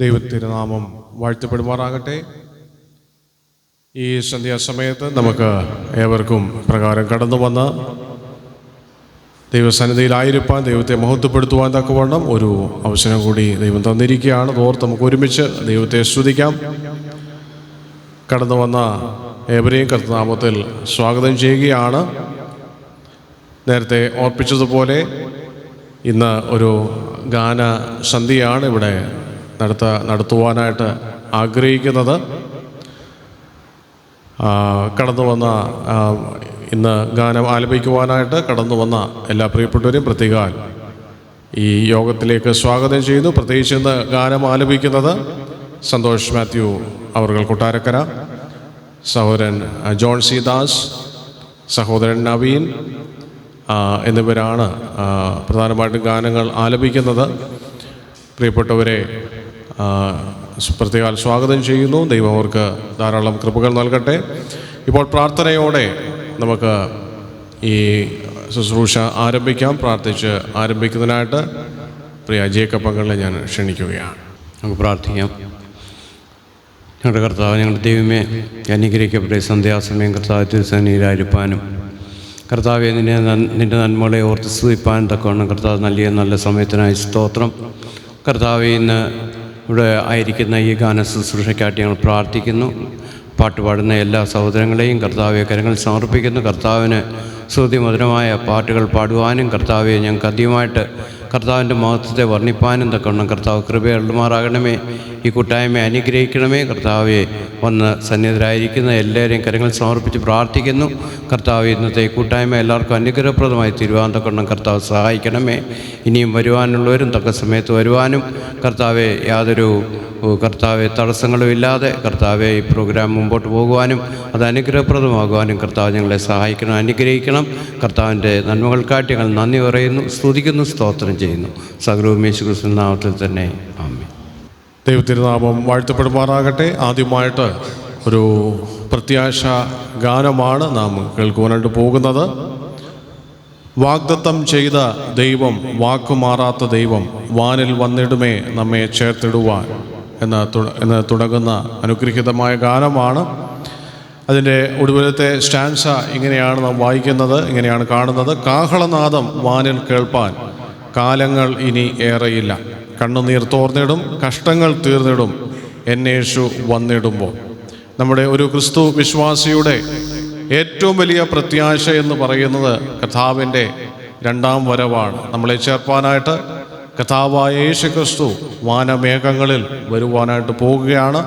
ദൈവത്തിരുനാമം വാഴ്ത്തപ്പെടുമാറാകട്ടെ. ഈ സന്ധ്യാസമയത്ത് നമുക്ക് ഏവർക്കും പ്രകാരം കടന്നു വന്ന് ദൈവസന്നിധിയിലായിരിക്കാൻ, ദൈവത്തെ മഹത്വപ്പെടുത്തുവാൻ തക്കവണ്ണം ഒരു അവസരം കൂടി ദൈവം തന്നിരിക്കുകയാണ്. ഓർത്ത് നമുക്ക് ഒരുമിച്ച് ദൈവത്തെ സ്തുതിക്കാം. കടന്നു വന്ന ഏവരെയും കർത്തനാമത്തിൽ സ്വാഗതം ചെയ്യുകയാണ്. നേരത്തെ ഓർപ്പിച്ചതുപോലെ ഇന്ന് ഒരു ഗാനസന്ധ്യയാണ് ഇവിടെ നടത്തുവാനായിട്ട് ആഗ്രഹിക്കുന്നത്. കടന്നു വന്ന ഇന്ന് ഗാനം ആലപിക്കുവാനായിട്ട് കടന്നു വന്ന എല്ലാ പ്രിയപ്പെട്ടവരെയും പ്രത്യേകം ഈ യോഗത്തിലേക്ക് സ്വാഗതം ചെയ്യുന്നു. പ്രത്യേകിച്ച് ഇന്ന് ഗാനം ആലപിക്കുന്നത് സന്തോഷ് മാത്യു അവർകൾ കൊട്ടാരക്കര, സഹോദരൻ ജോൺ സി ദാസ്, സഹോദരൻ നവീൻ എന്നിവരാണ് പ്രധാനമായിട്ടും ഗാനങ്ങൾ ആലപിക്കുന്നത്. പ്രിയപ്പെട്ടവരെ പ്രത്യേകം സ്വാഗതം ചെയ്യുന്നു. ദൈവം അവർക്ക് ധാരാളം കൃപകൾ നൽകട്ടെ. ഇപ്പോൾ പ്രാർത്ഥനയോടെ നമുക്ക് ഈ ശുശ്രൂഷ ആരംഭിക്കാം. പ്രാർത്ഥിച്ച് ആരംഭിക്കുന്നതിനായിട്ട് പ്രിയ ജേക്കബ് അങ്കിളിനെ ഞാൻ ക്ഷണിക്കുകയാണ്. നമുക്ക് പ്രാർത്ഥിക്കാം. ഞങ്ങളുടെ കർത്താവ്, ഞങ്ങളുടെ ദൈവമേ, അനുഗ്രഹിക്കപ്പെട്ട സന്ധ്യാസമയം കർത്താവ് തിരുസന്നിധിയിലായിരിക്കാനും കർത്താവെ നിൻ്റെ നന്മകളെ ഓർത്ത് സ്തുതിപ്പാനും തക്കവണ്ണം കർത്താവ് നൽകിയ നല്ല സമയത്തിനായി സ്തോത്രം. കർത്താവെ, ഇന്ന് ഇവിടെ ആയിരിക്കുന്ന ഈ ഗാന ശുശ്രൂഷയ്ക്കായിട്ട് ഞങ്ങൾ പ്രാർത്ഥിക്കുന്നു. പാട്ടുപാടുന്ന എല്ലാ സഹോദരങ്ങളെയും കർത്താവെ കരങ്ങൾ സമർപ്പിക്കുന്നു. കർത്താവിന് ശ്രുതിമധുരമായ പാട്ടുകൾ പാടുവാനും കർത്താവെ ഞങ്ങൾക്ക് അധികമായിട്ട് കർത്താവിൻ്റെ മഹത്വത്തെ വർണ്ണിപ്പാനും തക്കവണ്ണം കർത്താവ് കൃപയുള്ളമാറാകണമേ. ഈ കൂട്ടായ്മയെ അനുഗ്രഹിക്കണമേ. കർത്താവെ, വന്ന് സന്നിധരായിരിക്കുന്ന എല്ലാവരെയും കരങ്ങൾ സമർപ്പിച്ച് പ്രാർത്ഥിക്കുന്നു. കർത്താവ്, ഇന്നത്തെ ഈ കൂട്ടായ്മ എല്ലാവർക്കും അനുഗ്രഹപ്രദമായി തീരുവാൻ തക്കവണ്ണം കർത്താവ് സഹായിക്കണമേ. ഇനിയും വരുവാനുള്ളവരും തക്ക സമയത്ത് വരുവാനും കർത്താവെ യാതൊരു തടസ്സങ്ങളും ഇല്ലാതെ കർത്താവെ ഈ പ്രോഗ്രാം മുമ്പോട്ട് പോകുവാനും അത് അനുഗ്രഹപ്രദമാകുവാനും കർത്താവ് ഞങ്ങളെ സഹായിക്കണം, അനുഗ്രഹിക്കണം. കർത്താവിൻ്റെ നന്മകൾക്കായിട്ട് ഞങ്ങൾ നന്ദി പറയുന്നു, സ്തുതിക്കുന്നു, സ്തോത്രം ചെയ്യുന്നു. സകലവും യേശുക്രിസ്തുവിൻ നാമത്തിൽ തന്നെ ആമേൻ. ദൈവത്തിരുനാമം വാഴ്ത്തപ്പെടുമാറാകട്ടെ. ആദ്യമായിട്ട് ഒരു പ്രത്യാശ ഗാനമാണ് നാം കേൾക്കുവാനായിട്ട് പോകുന്നത്. വാഗ്ദത്തം ചെയ്ത ദൈവം, വാക്കുമാറാത്ത ദൈവം, വാനിൽ വന്നിടുമേ നമ്മെ ചേർത്തിടുവാൻ എന്ന് തുടങ്ങുന്ന അനുഗ്രഹീതമായ ഗാനമാണ്. അതിൻ്റെ ഒടുവിലത്തെ സ്റ്റാൻസ ഇങ്ങനെയാണ് നാം വായിക്കുന്നത്, ഇങ്ങനെയാണ് കാണുന്നത്. കാഹളനാദം വാനിൽ കേൾപ്പാൻ കാലങ്ങൾ ഇനി ഏറെയില്ല. കണ്ണുനീർ തോർന്നിടും, കഷ്ടങ്ങൾ തീർന്നിടും, എന്നേശു വന്നിടുമ്പോൾ. നമ്മുടെ ഒരു ക്രിസ്തു വിശ്വാസിയുടെ ഏറ്റവും വലിയ പ്രത്യാശ എന്ന് പറയുന്നത് കർത്താവിൻ്റെ രണ്ടാം വരവാണ്. നമ്മളെ ചേർപ്പാനായിട്ട് കർത്താവായ യേശു ക്രിസ്തു വാനമേഘങ്ങളിൽ വരുവാനായിട്ട് പോകുകയാണ്.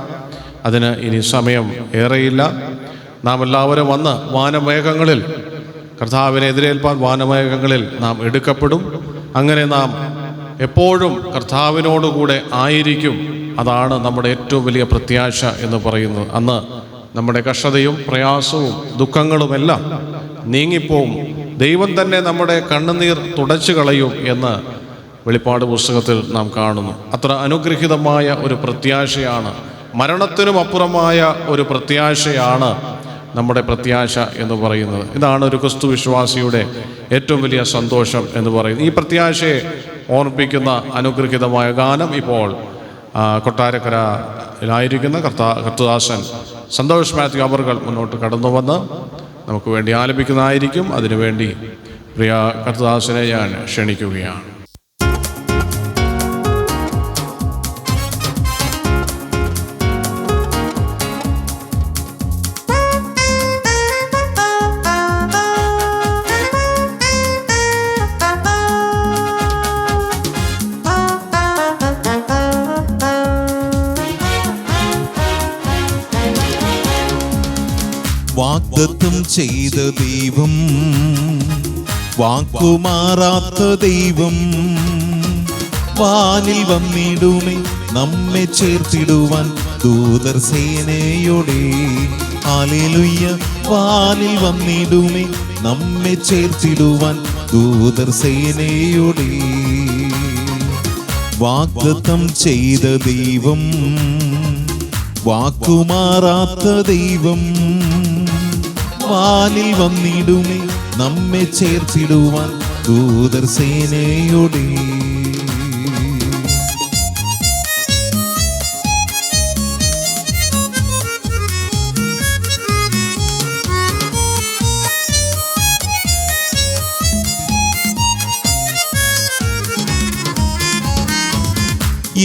അതിന് ഇനി സമയം ഏറെയില്ല. നാം എല്ലാവരും വന്ന് വാനമേഘങ്ങളിൽ കർത്താവിനെ എതിരേൽപ്പാൻ വാനമേഘങ്ങളിൽ നാം എടുക്കപ്പെടും. അങ്ങനെ നാം എപ്പോഴും കർത്താവിനോടുകൂടെ ആയിരിക്കും. അതാണ് നമ്മുടെ ഏറ്റവും വലിയ പ്രത്യാശ എന്ന് പറയുന്നത്. അന്ന് നമ്മുടെ കഷ്ടതയും പ്രയാസവും ദുഃഖങ്ങളുമെല്ലാം നീങ്ങിപ്പോവും. ദൈവം തന്നെ നമ്മുടെ കണ്ണുനീർ തുടച്ചു കളയും എന്ന് വെളിപ്പാട് പുസ്തകത്തിൽ നാം കാണുന്നു. അത്ര അനുഗ്രഹീതമായ ഒരു പ്രത്യാശയാണ്, മരണത്തിനും അപ്പുറമായ ഒരു പ്രത്യാശയാണ് നമ്മുടെ പ്രത്യാശ എന്ന് പറയുന്നത്. ഇതാണ് ഒരു ക്രിസ്തു വിശ്വാസിയുടെ ഏറ്റവും വലിയ സന്തോഷം എന്ന് പറയുന്നത്. ഈ പ്രത്യാശയെ ഓർമ്മിപ്പിക്കുന്ന അനുഗ്രഹീതമായ ഗാനം ഇപ്പോൾ കൊട്ടാരക്കരയിലായിരിക്കുന്ന കർത്തദാസൻ സന്തോഷ് മാത്യു അവർകൾ മുന്നോട്ട് കടന്നു വന്ന് നമുക്ക് വേണ്ടി ആലപിക്കുന്നതായിരിക്കും. അതിനുവേണ്ടി പ്രിയ കർത്തദാസനെ ഞാൻ ക്ഷണിക്കുകയാണ്. വാഗ്ദത്തം ചെയ്ത ദൈവം, വാക്കുമാറാത്ത ദൈവം, വാനിൽ വന്നിടുമേ നമ്മെ ചേർത്തിടുവാൻ ദൂതർ സേനയോടെ. ഹല്ലേലൂയ. വാനിൽ വന്നിടുമേ നമ്മെ ചേർത്തിടുവാൻ ദൂതർ സേനയോടെ. വാഗ്ദത്തം ചെയ്ത ദൈവം, വാക്കുമാറാത്ത ദൈവം, വാനിൽ വന്നിടുമേ നമ്മെ ചേർത്തിടുവാൻ ദൂതർ സേനയോടെ.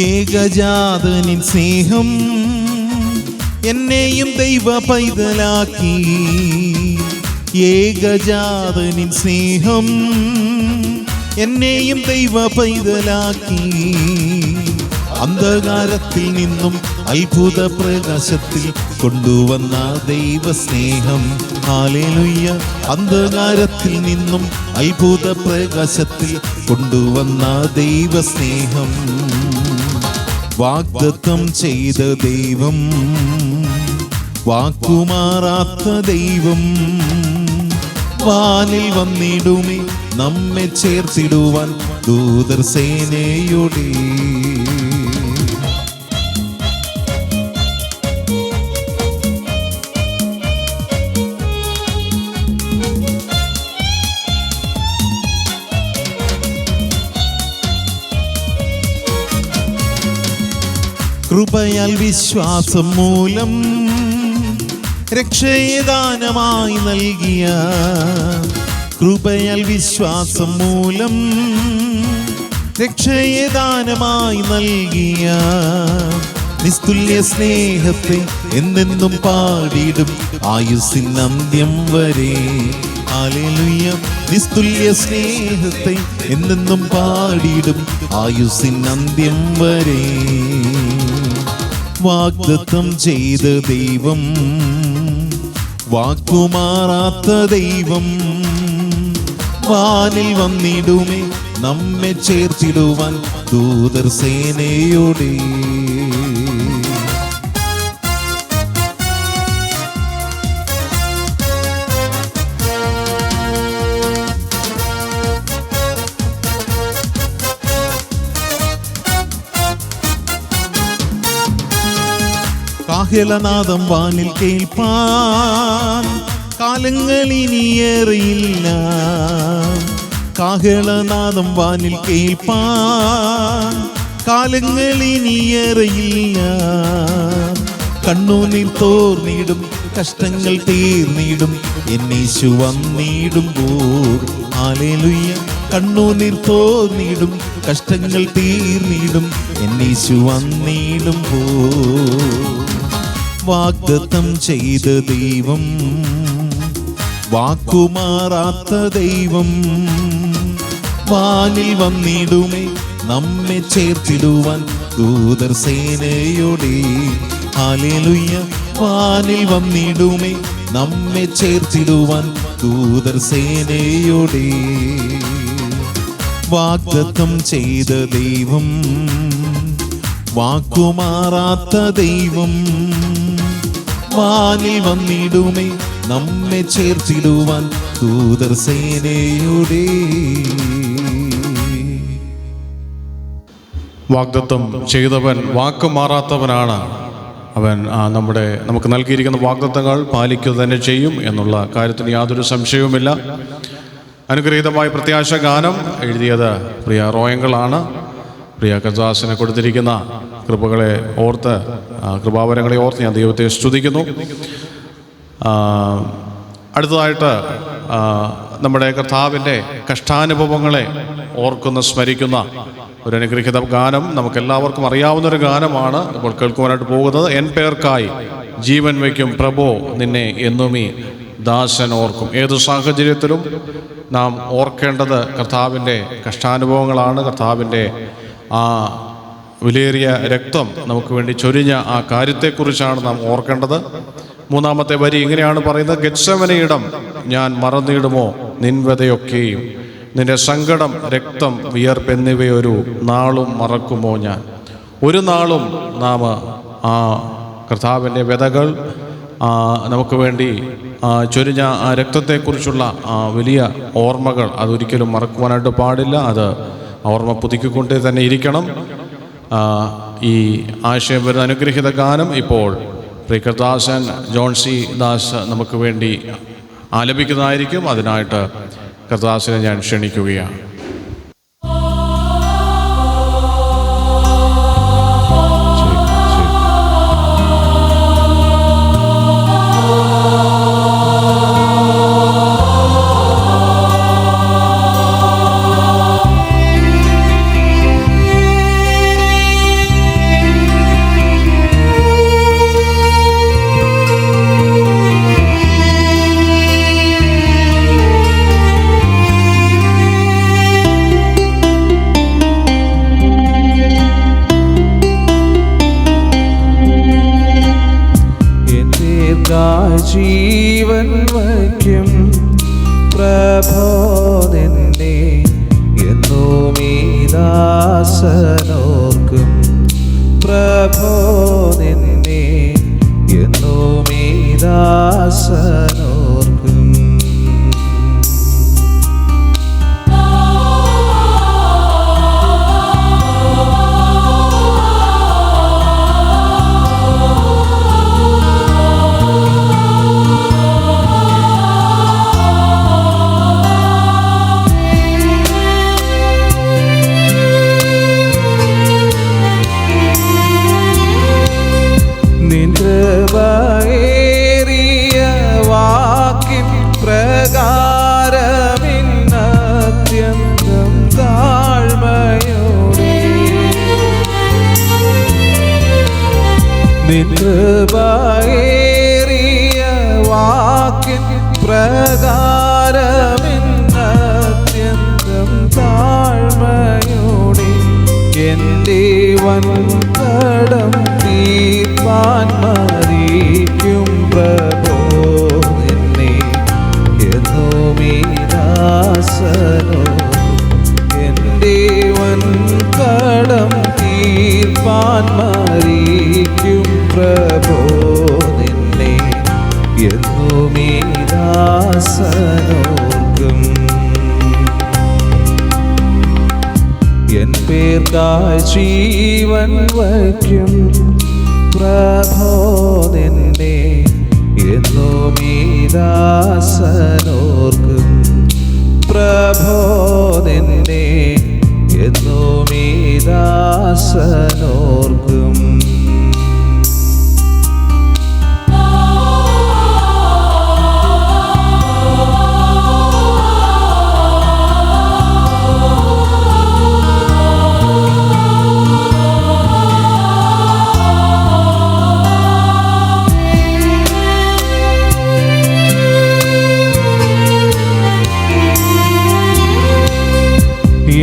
ഏകജാതനിൻ സ്നേഹം എന്നെയും ദൈവ പൈതലാക്കി. ഏകജാതനിൻ സ്നേഹം എന്നെയും ദൈവ പൈതലാക്കി. അന്ധകാരത്തിൽ നിന്നും അത്ഭുത പ്രകാശത്തിൽ കൊണ്ടുവന്ന ദൈവസ്നേഹം. ഹല്ലേലൂയ. അന്ധകാരത്തിൽ നിന്നും അത്ഭുത പ്രകാശത്തിൽ കൊണ്ടുവന്ന ദൈവസ്നേഹം. വാഗ്ദത്തം ചെയ്ത ദൈവം, വാക്കുമാറാത്ത ദൈവം, വാനിൽ വന്നിടുമേ നമ്മെ ചേർത്തിടുവാൻ ദൂതർ സേനയോടെ. കൃപയാൽ വിശ്വാസം മൂലം രക്ഷയെ ദാനമായി നൽകിയ, കൃപയാൽ വിശ്വാസം മൂലം രക്ഷയെ ദാനമായി നൽകിയ നിസ്തുല്യ സ്നേഹത്തെ എന്നെന്നും പാടിടും ആയുസ്സിൻ അന്ത്യം വരെ. ഹല്ലേലൂയ. നിസ്തുല്യ സ്നേഹത്തെ എന്നെന്നും പാടിടും ആയുസ്സിൻ അന്ത്യം വരെ. വാഗ്ദത്തം ചെയ്ത ദൈവം, വാക്കുമാറാത്ത ദൈവം, വാനിൽ വന്നിടുമേ നമ്മെ ചേർത്തിടുവാൻ ദൂതർ സേനയോടെ. കാഹളനാദം വാനിൽ കേൾപ്പാൻ കാലങ്ങളിനിയേറെയില്ല. കാഹളനാദം വാനിൽ കേൾപ്പാൻ കാലങ്ങളിനിയേറെയില്ല. കണ്ണുനീർ തോർന്നിടും കഷ്ടങ്ങൾ തീർന്നിടും എന്നീശു വന്നിടുമ്പോൾ. ഹല്ലേലൂയ. കണ്ണുനീർ തോർന്നിടും കഷ്ടങ്ങൾ തീർന്നിടും എന്നീശു വന്നിടുമ്പോൾ. വാഗ്ദത്തം ചെയ്ത ദൈവം, വാക്കുമാറാത്ത ദൈവം, വാനിൽ വന്നിടുമേ നമ്മെ ചേർത്തിടുവാൻ ദൂതർ സേനയോടെ. ഹല്ലേലൂയ. വാനിൽ വന്നിടുമേ നമ്മെ ചേർത്തിടുവാൻ ദൂതർ സേനയോടെ. വാഗ്ദത്തം ചെയ്ത ദൈവം, വാക്കുമാറാത്ത ദൈവം, വാനിൽ വന്നിടുമേ നമ്മെ ചേർത്തിടുവാൻ ദൂതർ സേനയോടെ. വാഗ്ദത്തം ചെയ്തവൻ വാക്ക് മാറാത്തവനാണ്. അവൻ നമുക്ക് നൽകിയിരിക്കുന്ന വാഗ്ദത്തങ്ങൾ പാലിക്കുക തന്നെ ചെയ്യും എന്നുള്ള കാര്യത്തിന് യാതൊരു സംശയവുമില്ല. അനുഗ്രഹീതമായ പ്രത്യാശ ഗാനം എഴുതിയത് പ്രിയ റോയങ്കളാണ്. പ്രിയ കർത്താസിനെ കൊടുത്തിരിക്കുന്ന കൃപകളെ ഓർത്ത്, കൃപാവരങ്ങളെ ഓർത്ത് ഞാൻ ദൈവത്തെ സ്തുതിക്കുന്നു. അടുത്തതായിട്ട് നമ്മുടെ കർത്താവിൻ്റെ കഷ്ടാനുഭവങ്ങളെ ഓർക്കുന്ന, സ്മരിക്കുന്ന ഒരു അനുഗ്രഹീത ഗാനം നമുക്കെല്ലാവർക്കും അറിയാവുന്നൊരു ഗാനമാണ് ഇപ്പോൾ കേൾക്കുവാനായിട്ട് പോകുന്നത്. എൻ പേർക്കായി ജീവൻ വയ്ക്കും പ്രഭോ നിന്നെ എന്നുമീ ദാസൻ ഓർക്കും. ഏതു സാഹചര്യത്തിലും നാം ഓർക്കേണ്ടത് കർത്താവിൻ്റെ കഷ്ടാനുഭവങ്ങളാണ്. കർത്താവിൻ്റെ ആ വിലയേറിയ രക്തം നമുക്ക് വേണ്ടി ചൊരിഞ്ഞ ആ കാര്യത്തെക്കുറിച്ചാണ് നാം ഓർക്കേണ്ടത്. മൂന്നാമത്തെ വരി ഇങ്ങനെയാണ് പറയുന്നത്: ഗെത്സമനയിടം ഞാൻ മറന്നിടുമോ നിൻവതയൊക്കെയും, നിന്റെ സങ്കടം രക്തം വിയർപ്പ് എന്നിവയൊരു നാളും മറക്കുമോ ഞാൻ. ഒരു നാളും നാം ആ കർത്താവിൻ്റെ വ്യതകൾ, നമുക്ക് വേണ്ടി ചൊരിഞ്ഞ ആ രക്തത്തെക്കുറിച്ചുള്ള ആ വലിയ ഓർമ്മകൾ അതൊരിക്കലും മറക്കുവാനായിട്ട് പാടില്ല. അത് ഓർമ്മ പുതുക്കിക്കൊണ്ടേ തന്നെ ഇരിക്കണം. ഈ ആശയം വരുന്ന അനുഗ്രഹീത ഗാനം ഇപ്പോൾ പ്രിയ കർത്താസൻ ജോൺ സി ദാസ് നമുക്ക് വേണ്ടി ആലപിക്കുന്നതായിരിക്കും. അതിനായിട്ട് കർത്താസിനെ ഞാൻ ക്ഷണിക്കുകയാണ്. ദാസനോർക്കും പ്രഭോ നിന്നെ എന്നും ഈ ദാസനോർക്കും. കൃപയേറിയ വാക്കിൻ പ്രകാരമിന്നത്യന്തം താഴ്മയോടെ കൃപയേറിയ വാക്കിൻ പ്രകാരമിന്നത്യന്തം താഴ്മയോടെ എൻ്റെ വൻകടം തീർപ്പാൻ മരിക്കും പ്രഭോ നിന്നെ എന്നും ഈ ദാസനോ. എൻ്റെ വൻകടം തീർപ്പാൻ മരിക്കും പ്രഭോ നിന്നെ എന്നും ഈ ദാസനോർക്കും. എൻ പേർക്കായി ജീവൻ വയ്ക്കും പ്രഭോ നിന്നെ എന്നും ഈ ദാസനോർക്കും. പ്രഭോ നിന്നെ എന്നും ഈ ദാസനോർക്കും.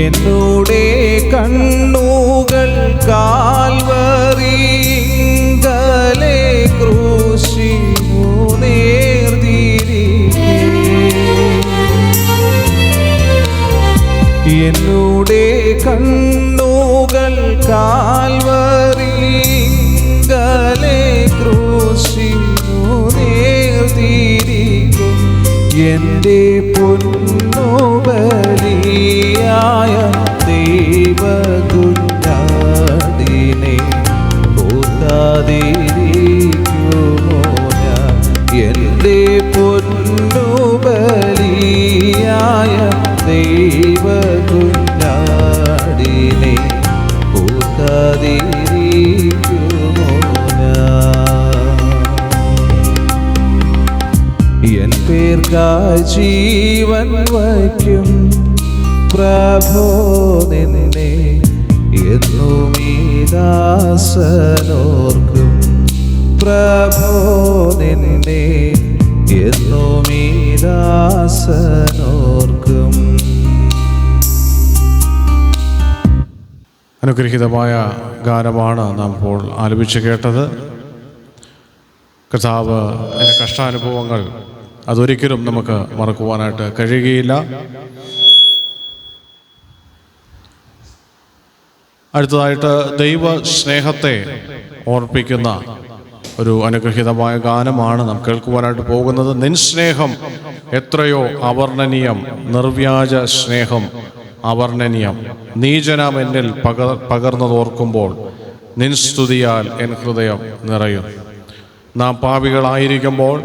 എന്നോടെ കണ്ണുകൾ കാൽവറിങ്കലെ ക്രൂശിനു നേർതിരികെ. എന്നോടെ കണ്ണുകൾ കാൽവറിങ്കലെ ക്രൂശിനു നേർതിരികെ. എൻ്റെ പൊന്നുബലിയായ ദൈവകുഞ്ഞാടിനെ ഓർക്കാതിരിക്കുമോ ഞാൻ. എൻ്റെ പൊന്നുബലിയായ ദൈവകുഞ്ഞാടിനെ ഓർക്കാതിരിക്കുമോ ഞാൻ. എൻ പേർക്കായി ജീവൻ വയ്ക്കും പ്രഭോ നിന്നെ എന്നും ഈ ദാസനോർക്കും. പ്രഭോ നിന്നെ എന്നും ഈ ദാസനോർക്കും. അനുഗ്രഹീതമായ ഗാനമാണ് നാം ഇപ്പോൾ ആലപിച്ച് കേട്ടത്. കർത്താവ് എൻ്റെ കഷ്ടാനുഭവങ്ങൾ അതൊരിക്കലും നമുക്ക് മറക്കുവാനായിട്ട് കഴിയുകയില്ല. അടുത്തതായിട്ട് ദൈവ സ്നേഹത്തെ ഓർപ്പിക്കുന്ന ഒരു അനുഗ്രഹീതമായ ഗാനമാണ് നാം കേൾക്കുവാനായിട്ട് പോകുന്നത്. നിൻ സ്നേഹം എത്രയോ അവർണ്ണനീയം, നിർവ്യാജ സ്നേഹം അവർണ്ണനീയം, നീചനാം എന്നിൽ പകർന്നതോർക്കുമ്പോൾ നിൻ സ്തുതിയാൽ എൻ ഹൃദയം നിറയും. നാം പാപികളായിരിക്കുമ്പോൾ,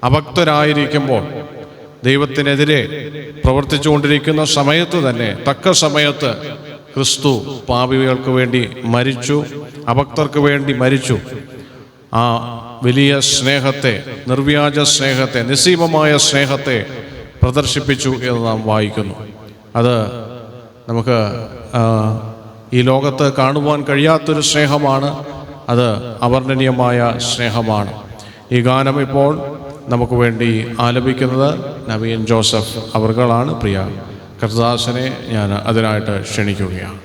അഭക്തരായിരിക്കുമ്പോൾ, ദൈവത്തിനെതിരെ പ്രവർത്തിച്ചുകൊണ്ടിരിക്കുന്ന സമയത്ത് തന്നെ തക്ക സമയത്ത് ക്രിസ്തു പാപികൾക്ക് വേണ്ടി മരിച്ചു, അഭക്തർക്ക് വേണ്ടി മരിച്ചു. ആ വലിയ സ്നേഹത്തെ, നിർവ്യാജ സ്നേഹത്തെ, നിസ്സീമമായ സ്നേഹത്തെ പ്രദർശിപ്പിച്ചു എന്ന് നാം വായിക്കുന്നു. അത് നമുക്ക് ഈ ലോകത്ത് കാണുവാൻ കഴിയാത്തൊരു സ്നേഹമാണ്. അത് അവർണ്ണനീയമായ സ്നേഹമാണ്. ഈ ഗാനം ഇപ്പോൾ നമുക്ക് വേണ്ടി ആലപിക്കുന്നത് നവീൻ ജോസഫ് അവർകളാണ്. പ്രിയ കർത്താദാസനെ ഞാൻ അതിനായിട്ട് ക്ഷണിക്കുകയാണ്.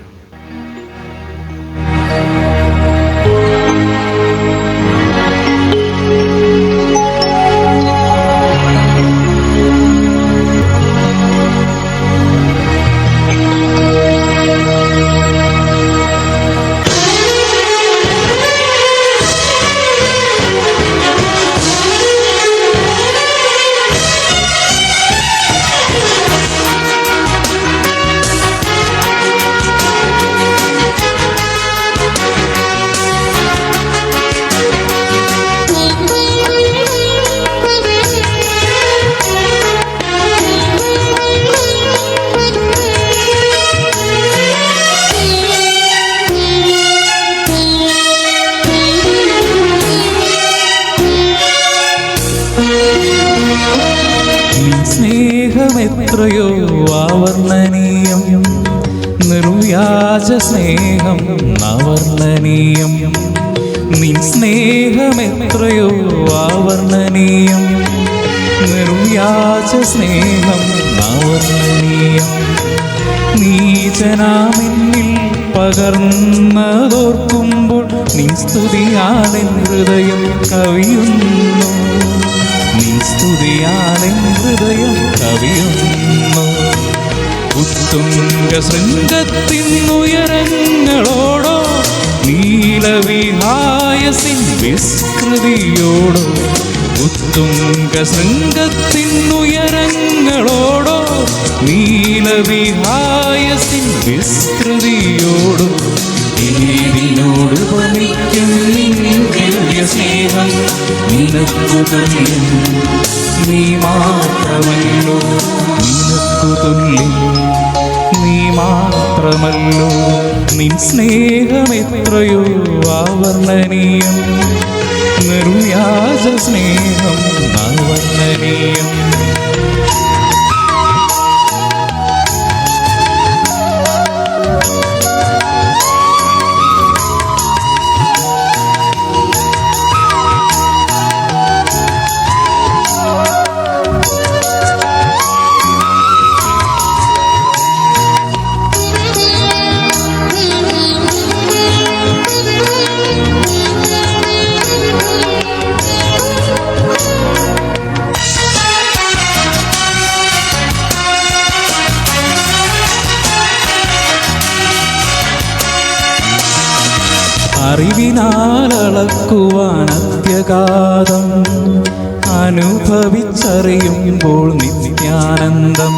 നിർവ്യാജ സ്നേഹം അവർണ്ണനീയം. നിൻ സ്നേഹമെത്രയോ അവർണ്ണനീയം. നിർവ്യാജ സ്നേഹം അവർണ്ണനീയം. നീചനാമെന്നിൽ പകർന്നതോർക്കുമ്പോൾ നിൻ സ്തുതിയാലെൻ ഹൃദയം കവിയുന്നു. നിൻ സ്തുതിയാലെൻ ഹൃദയം കവിയുന്നു. ഉത്തുംഗ ശൃംഗത്തിനുയരങ്ങളോടോ നീലവിഹായസിൻ വിസ്തൃതിയോടോ. ഉത്തുംഗ ശൃംഗത്തിനുയരങ്ങളോടോ നീലവിഹായസിൻ വിസ്തൃതിയോടോ. ഏതിനോട് ഉപമിക്കും നിൻ ദിവ്യ സ്നേഹം. നിനക്കു തുല്യം നീ മാത്രമല്ലോ. നിനക്കു തുല്യം നീ മാത്രമല്ലോ. നിൻ സ്നേഹമെത്രയോ അവർണ്ണനീയം. നിർവ്യാജ സ്നേഹം അവർണ്ണനീയം. അറിവിനാലളക്കുവാൻ അത്യഗാധം അനുഭവിച്ചറിയുമ്പോൾ നിത്യാനന്ദം.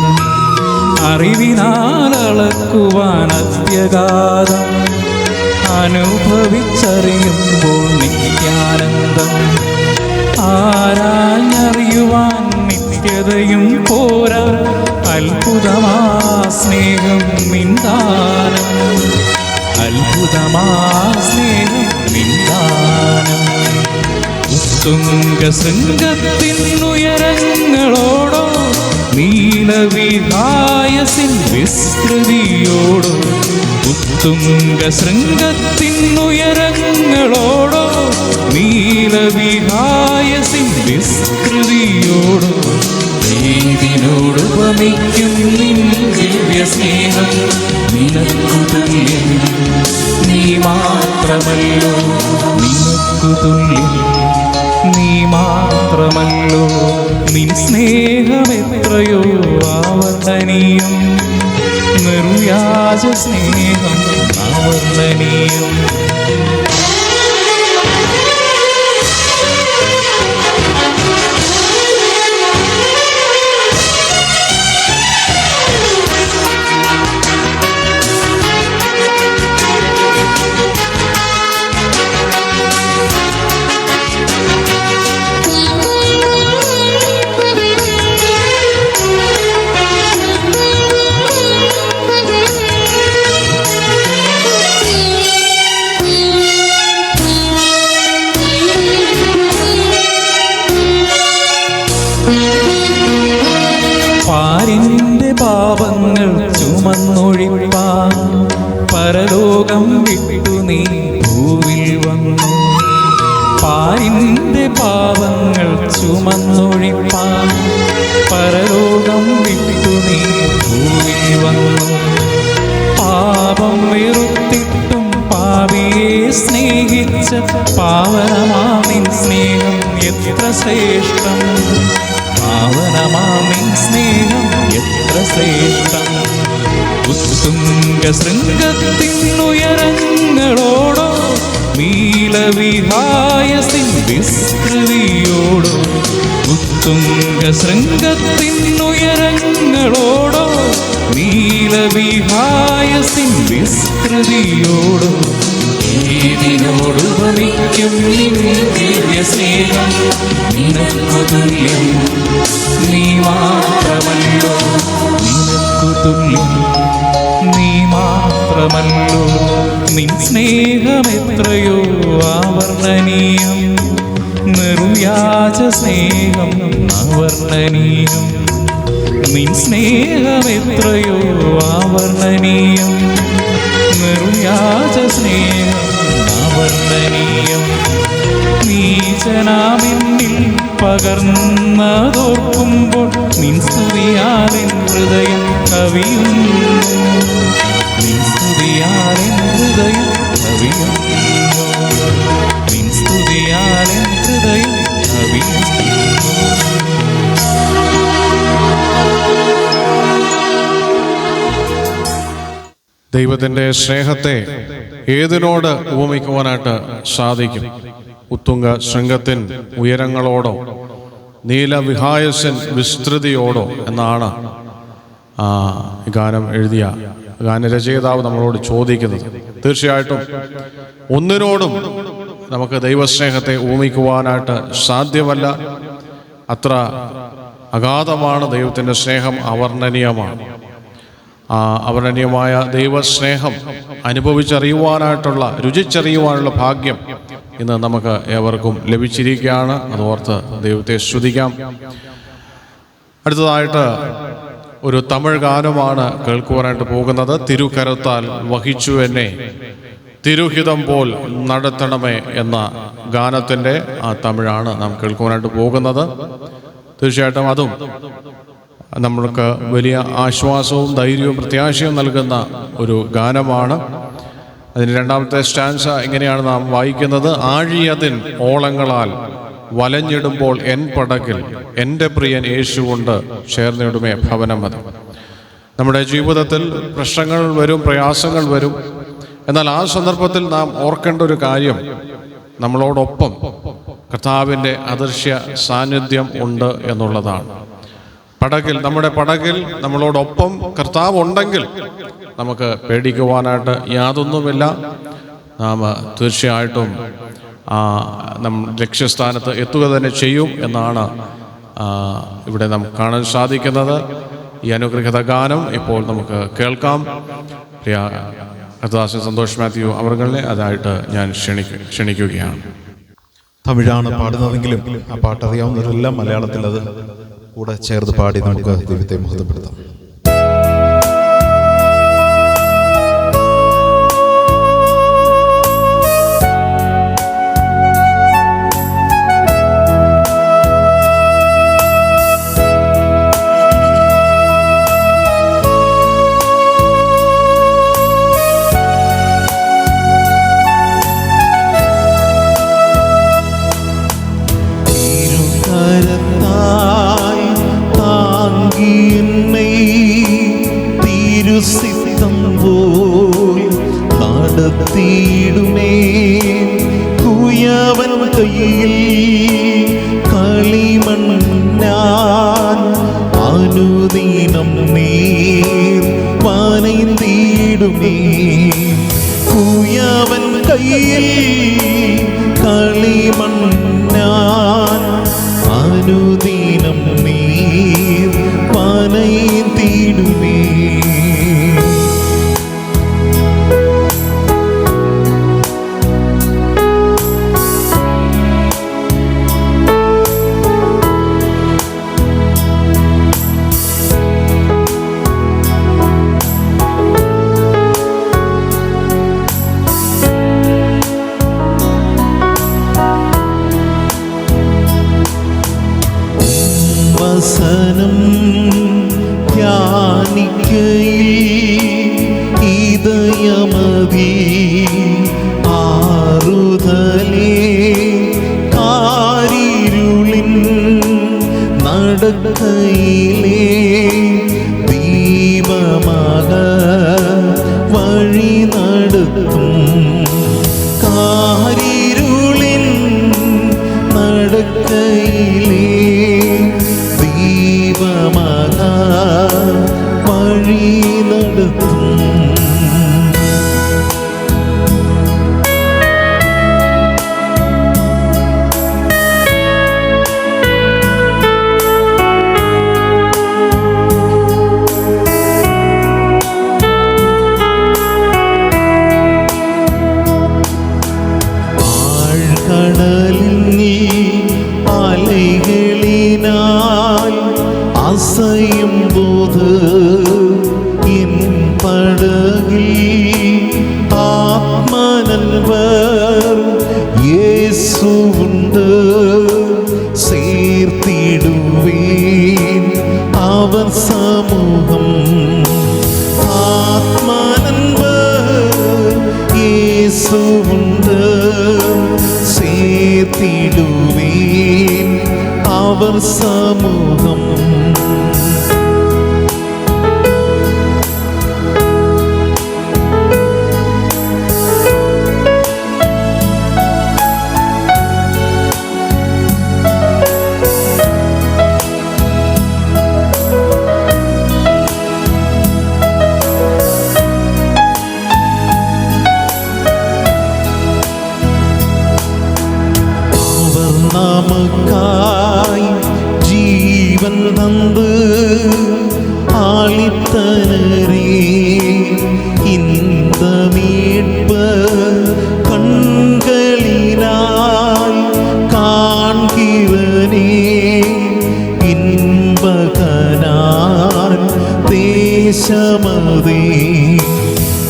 അറിവിനാലളക്കുവാൻ അത്യഗാധം അനുഭവിച്ചറിയുമ്പോൾ നിത്യാനന്ദം. ആരാഞ്ഞറിയുവാൻ നിത്യതയും പോരാ. അത്ഭുതമാ സ്നേഹം നിന്ദാനം. അത്ഭുതമാ സ്നേഹം നിന്ദാനം. ഉത്തുംഗ ശൃംഗത്തിനുയരങ്ങളോടോ നീലവിഹായസിൻ വിസ്തൃതിയോടോ. ഉത്തുംഗ ശൃംഗത്തിനുയരങ്ങളോടോ നീലവിഹായസിൻ വിസ്തൃതിയോടോ. ഏതിനോട് ഉപമിക്കും നിൻ ദിവ്യ സ്നേഹം. നിനക്കു തുല്യം നീ മാത്രമല്ലോ. നിനക്കു തുല്യം നീ മാത്രമല്ലോ. നിൻ സ്നേഹമെത്രയോ അവർണ്ണനീയം. നിർവ്യാജ സ്നേഹം അവർണ്ണനീയം. പാരിന്റെ പാപങ്ങൾ ചുമന്നൊഴിപ്പാൻ പരലോകം വിട്ടു നീ ഭൂവിൽ വന്നു. പാരിന്റെ പാപങ്ങൾ ചുമന്നൊഴിപ്പാൻ പരലോകം വിട്ടു നീ ഭൂവിൽ വന്നു. പാപം വെറുത്തിട്ടും പാപിയെ സ്നേഹിച്ച പാവനമാം നിൻ സ്നേഹം എത്ര ശ്രേഷ്ഠം. പാവനമാം നിൻ സ്നേഹം എത്ര ശ്രേഷ്ഠം. ഉത്തുംഗ ശൃംഗത്തിനുയരങ്ങളോടോ നീലവിഹായസിൻ വിസ്തൃതിയോടോ. ഉത്തുംഗ ശൃംഗത്തിനുയരങ്ങളോടോ നീലവിഹായസിൻ വിസ്തൃതിയോടോ. ഏതിനോട് ഉപമിക്കും നിൻ ദിവ്യ സ്നേഹം. നിനക്കു തുല്യം നീ മാത്രമല്ലോ. നിനക്കു തുല്യം നീ മാത്രമല്ലോ. നിൻ സ്നേഹമെത്രയോ അവർണ്ണനീയം. നിർവ്യാജ സ്നേഹം അവർണ്ണനീയം. നിൻ സ്നേഹമെത്രയോ ആവർണ്ണനീയം, നിർവ്യാജ സ്നേഹം ആവർണ്ണനീയം. നീചനാമെന്നിൽ പകർന്നതോർക്കുമ്പോൾ നിൻ സ്തുതിയാലെൻ ഹൃദയം കവിയുന്നു, നിൻ സ്തുതിയാലെൻ ഹൃദയം കവിയുന്നു, നിൻ സ്തുതിയാലെൻ ഹൃദയം കവിയുന്നു. ദൈവത്തിൻ്റെ സ്നേഹത്തെ ഏതിനോട് ഉപമിക്കുവാനായിട്ട് സാധിക്കും? ഉത്തുംഗ ശൃംഗത്തിൻ ഉയരങ്ങളോടോ നീലവിഹായസൻ വിസ്തൃതിയോടോ എന്നാണ് ഗാനം എഴുതിയ ഗാനരചയിതാവ് നമ്മളോട് ചോദിക്കുന്നത്. തീർച്ചയായിട്ടും ഒന്നിനോടും നമുക്ക് ദൈവസ്നേഹത്തെ ഉപമിക്കുവാനായിട്ട് സാധ്യമല്ല. അത്ര അഗാധമാണ് ദൈവത്തിൻ്റെ സ്നേഹം, അവർണ്ണനീയമാണ്. അവർണ്ണനീയമായ ദൈവസ്നേഹം അനുഭവിച്ചറിയുവാനായിട്ടുള്ള, രുചിച്ചറിയുവാനുള്ള ഭാഗ്യം ഇന്ന് നമുക്ക് ഏവർക്കും ലഭിച്ചിരിക്കുകയാണ്. അതോർത്ത് ദൈവത്തെ സ്തുതിക്കാം. അടുത്തതായിട്ട് ഒരു തമിഴ് ഗാനമാണ് കേൾക്കുവാനായിട്ട് പോകുന്നത്. തിരുക്കരത്താൽ വഹിച്ചു എന്നെ തിരുഹിതം പോൽ നടത്തണമേ എന്ന ഗാനത്തിൻ്റെ തമിഴാണ് നാം കേൾക്കുവാനായിട്ട് പോകുന്നത്. തീർച്ചയായിട്ടും അതും നമ്മൾക്ക് വലിയ ആശ്വാസവും ധൈര്യവും പ്രത്യാശയും നൽകുന്ന ഒരു ഗാനമാണ്. അതിന് രണ്ടാമത്തെ സ്റ്റാൻസ ഇങ്ങനെയാണ് നാം വായിക്കുന്നത്. ആഴിയതിൻ ഓളങ്ങളാൽ വലഞ്ഞിടുമ്പോൾ എൻ പടകിൽ എൻ്റെ പ്രിയൻ യേശു കൊണ്ട് ചേർന്നിടുമേ ഭവനം മതി. നമ്മുടെ ജീവിതത്തിൽ പ്രശ്നങ്ങൾ വരും, പ്രയാസങ്ങൾ വരും. എന്നാൽ ആ സന്ദർഭത്തിൽ നാം ഓർക്കേണ്ട ഒരു കാര്യം, നമ്മളോടൊപ്പം കർത്താവിൻ്റെ അദൃശ്യ സാന്നിധ്യം ഉണ്ട് എന്നുള്ളതാണ്. നമ്മുടെ പടകിൽ നമ്മളോടൊപ്പം കർത്താവ് ഉണ്ടെങ്കിൽ നമുക്ക് പേടിക്കുവാനായിട്ട് യാതൊന്നുമില്ല. നാം തീർച്ചയായിട്ടും ലക്ഷ്യസ്ഥാനത്ത് എത്തുക തന്നെ ചെയ്യും എന്നാണ് ഇവിടെ നമുക്ക് കാണാൻ സാധിക്കുന്നത്. ഈ അനുഗ്രഹീത ഗാനം ഇപ്പോൾ നമുക്ക് കേൾക്കാം. പ്രിയ കർത്താദാസൻ സന്തോഷ് മാത്യു അവർകളെ അതായിട്ട് ഞാൻ ക്ഷണിക്കുകയാണ്. തമിഴാണ് പാടുന്നതെങ്കിലും ആ പാട്ടറിയാവുന്നവരെല്ലാം മലയാളത്തിൽ അത് കൂടെ ചേർത്ത് പാടി നമുക്ക് ദൈവത്തെ മഹത്വപ്പെടുത്താം. തിരുസിത്തം പോൽ നടത്തിയിടുമേ കുയവൻ കയ്യിൽ കളിമണ്ണാൻ അനുദിനം നീർ വനൈന്തിടുമേ കുയവൻ കയ്യിൽ കളിമണ്ണാൻ അനുദിനം നീർ വനൈന്തിടുമേ. വസനം ധ്യാനിക്കയിൽ ഇതയമതി ആറുതലേ കാരിരുളിൻ നടക്കയിലേ ദീപമക വഴി നടത്തും കാരിരുളിൻ നടക്കയിലേ ദീപമക വഴി നടത്തും. ആഴ്കടലിൽ അലൈകൾ നൻപർ യേശുവുണ്ട് ചേർത്തിടുവീൻ അവർ സമൂഹം. ആത്മനൻപർ യേശുവുണ്ട് ചേർത്തിടുവീൻ അവർ സമൂഹം. നമുക്കായി ജീവൻ തന്ന് ആളിത്തനരേ இந்த மீட்பு கண்களினாய் காண்கிறனே இன்பகனான் தேசமதே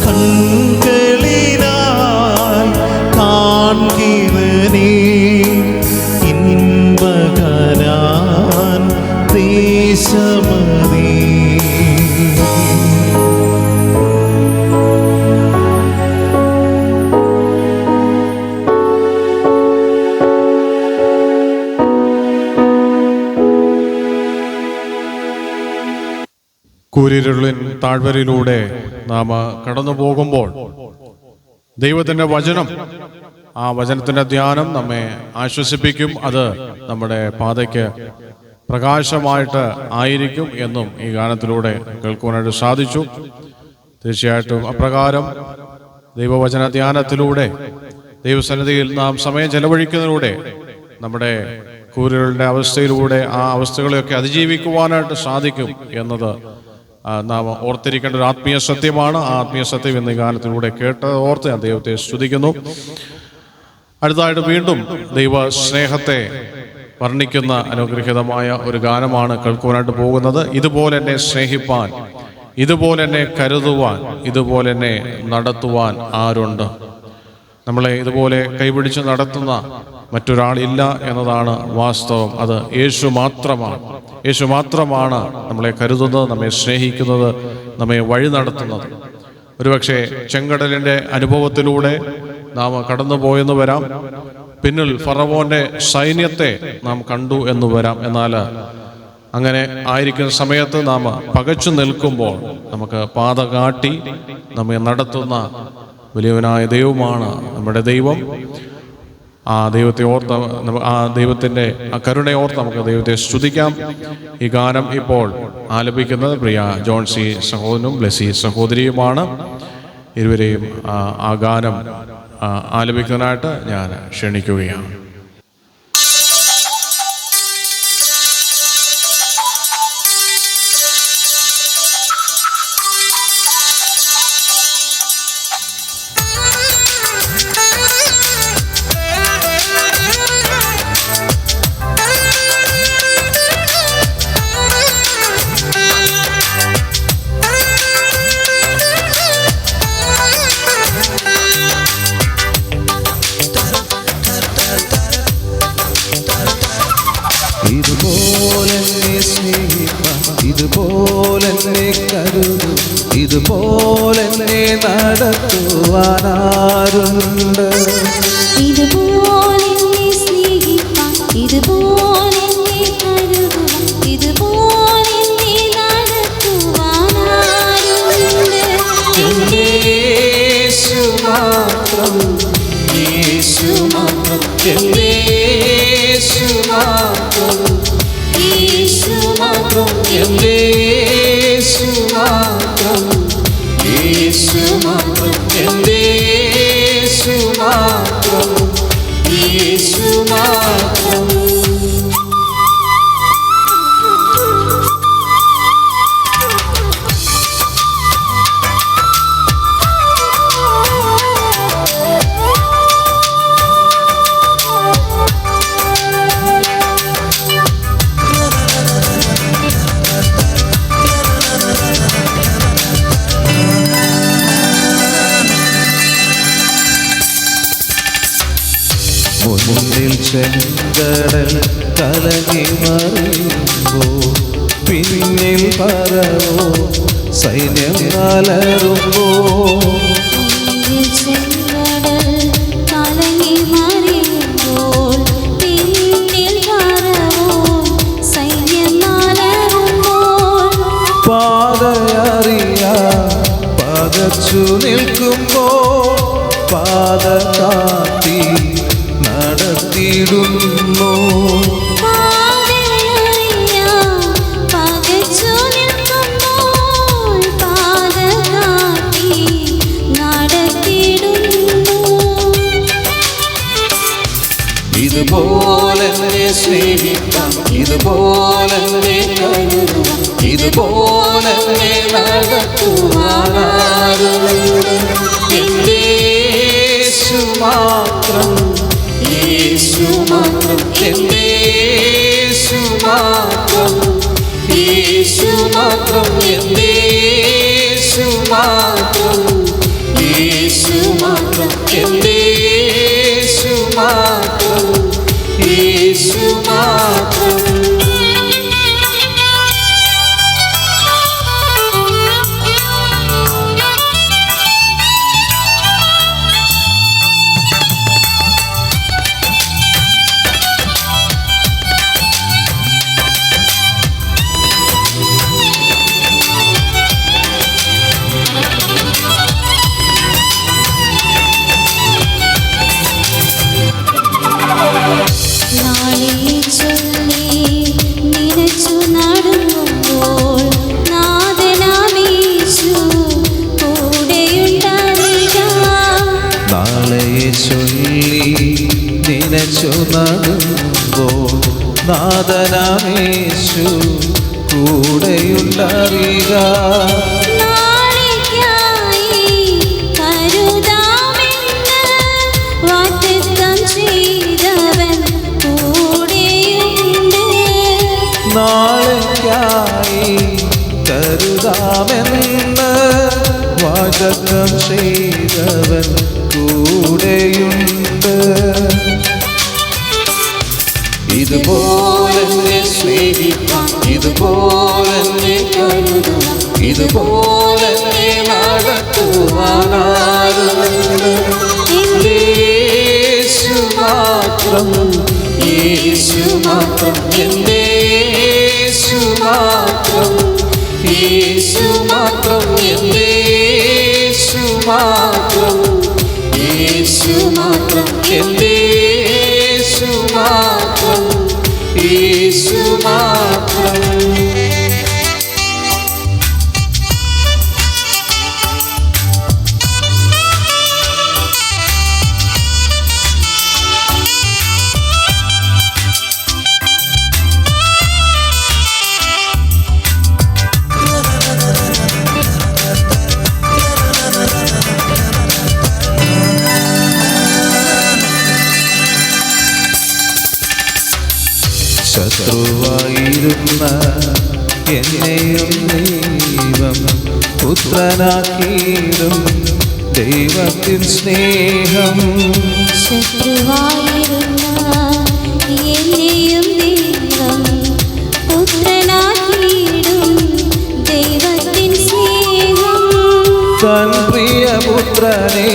கண்களினாய் காண்கிறனே ഇൻപകരാൻ ദേശമതേ. കൂരിരുളിൻ താഴ്വരയിലൂടെ നാം കടന്നു പോകുമ്പോൾ ദൈവത്തിൻ്റെ വചനം, ആ വചനത്തിൻ്റെ ധ്യാനം നമ്മെ ആശ്വസിപ്പിക്കും. അത് നമ്മുടെ പാതയ്ക്ക് പ്രകാശമായിട്ട് ആയിരിക്കും എന്നും ഈ ഗാനത്തിലൂടെ കേൾക്കുവാനായിട്ട് സാധിച്ചു. തീർച്ചയായിട്ടും അപ്രകാരം ദൈവവചന ധ്യാനത്തിലൂടെ ദൈവസന്നിധിയിൽ നാം സമയം ചെലവഴിക്കുന്നതിലൂടെ നമ്മുടെ കൂരിരുളിൻ്റെ അവസ്ഥയിലൂടെ ആ അവസ്ഥകളെയൊക്കെ അതിജീവിക്കുവാനായിട്ട് സാധിക്കും എന്നത് നാം ഓർത്തിരിക്കേണ്ട ഒരു ആത്മീയ സത്യമാണ്. ആ ആത്മീയ സത്യം ഇന്ന് ഈ ഗാനത്തിലൂടെ കേട്ട് ഓർത്ത് ഞാൻ ദൈവത്തെ സ്തുതിക്കുന്നു. അടുത്തതായിട്ട് വീണ്ടും ദൈവ സ്നേഹത്തെ വർണ്ണിക്കുന്ന അനുഗ്രഹീതമായ ഒരു ഗാനമാണ് കേൾക്കുവാനായിട്ട് പോകുന്നത്. ഇതുപോലെ എന്നെ സ്നേഹിപ്പാൻ, ഇതുപോലെ എന്നെ കരുതുവാൻ, ഇതുപോലെ എന്നെ നടത്തുവാൻ ആരുണ്ട്? നമ്മളെ ഇതുപോലെ കൈപിടിച്ച് നടത്തുന്ന മറ്റൊരാളില്ല എന്നതാണ് വാസ്തവം. അത് യേശു മാത്രമാണ്. യേശു മാത്രമാണ് നമ്മളെ കരുതുന്നത്, നമ്മെ സ്നേഹിക്കുന്നത്, നമ്മെ വഴി നടത്തുന്നത്. ഒരുപക്ഷെ ചെങ്കടലിൻ്റെ അനുഭവത്തിലൂടെ നാം കടന്നുപോയെന്ന് വരാം, പിന്നിൽ ഫറവോന്റെ സൈന്യത്തെ നാം കണ്ടു എന്ന് വരാം. എന്നാൽ അങ്ങനെ ആയിരിക്കുന്ന സമയത്ത് നാം പകച്ചു നിൽക്കുമ്പോൾ നമുക്ക് പാത കാട്ടി നമ്മെ നടത്തുന്ന വലിയവനായ ദൈവമാണ് നമ്മുടെ ദൈവം. ആ ദൈവത്തെ ഓർത്ത്, ആ ദൈവത്തിൻ്റെ ആ കരുണയോർത്ത് നമുക്ക് ദൈവത്തെ സ്തുതിക്കാം. ഈ ഗാനം ഇപ്പോൾ ആലപിക്കുന്നത് പ്രിയ ജോൺസി സഹോദരനും ബ്ലെസി സഹോദരിയുമാണ്. ഇരുവരെയും ആ ഗാനം ആലപിക്കുന്നതിനായിട്ട് ഞാൻ ക്ഷണിക്കുകയാണ്. ഇതുപോലെന്നെ സ്നേഹിപ്പാൻ, ഇതുപോലെന്നെ കരുതും, ഇതുപോലെന്നെ നടത്തുവാനാരുണ്ട്? ഇതുപോലെന്നെ സ്നേഹിപ്പാൻ, ഇതുപോലെന്നെ കരുതും, ഇതുപോലെന്നെ നടത്തുവാനാരുണ്ട്? എന്റെ യേശു മാത്രം, യേശു മാത്രം, എന്റെ യേശു മാത്രം, യേശു മാത്രം, എന്റെ യേശു മാത്രം, യേശു മാത്രം, എന്റെ യേശു മാത്രം, യേശു മാത്രം. മുന്നിൽ ചെങ്കടൽ കലങ്ങി മറിയുമ്പോൾ പിന്നിൽ പറവോ സൈന്യം അലറുമ്പോൾ ചെങ്കടൽ കലങ്ങി മറിയുമ്പോൾ പിന്നിൽ പറവോ സൈന്യം അലറുമ്പോൾ പാതയറിയാ പകച്ചു നിൽക്കുമ്പോൾ പാത കാട്ടി നടത്തിയിടുന്നു ഇതുപോലെ സ്നേഹിക്കാം, ഇതുപോലെ കരുതുവാൻ, ഇതുപോലെ നടത്തുവാനാരുണ്ട്. എൻ്റെ യേശു മാത്രം, യേശു മാത്രം, എൻ്റെ യേശു മാത്രം, യേശു മാത്രം, എൻ്റെ യേശു മാത്രം, യേശു മാത്രം, എൻ്റെ യേശു മാത്രം, യേശു മാത്രം. നാഥനാമേശു കൂടെയുണ്ടറിയുക. നാളേക്കായി കരുതാമെന്ന് വാഗ്ദത്തം ചെയ്തവൻ കൂടെയുണ്ട്. നാളേക്കായി കരുതാമെന്ന് വാഗ്ദത്തം ചെയ്തവൻ കൂടെയുണ്ട്. ഇതുപോലെ സ്നേഹിക്കാം, ഇതുപോലെ കരുതുവാൻ, ഇതുപോലെ നടത്തുവാനാരുണ്ട്. യേശു മാത്രം, യേശു മാത്രം, എൻ്റെ യേശു മാത്രം, യേശു മാത്രം, എൻ്റെ യേശു മാത്രം, യേശു മാത്രം, എൻ്റെ യേശു മാത്രം, യേശു മാത്രം. ശത്രുവായിരുന്ന എന്നെയും ദൈവം പുത്രനാക്കിയിടും ദൈവത്തിൻ സ്നേഹം. ശത്രുവായിരുന്ന എന്നെയും ദൈവം പുത്രനാക്കിയിടും ദൈവത്തിൻ സ്നേഹം. തൻ പ്രിയപുത്രനെ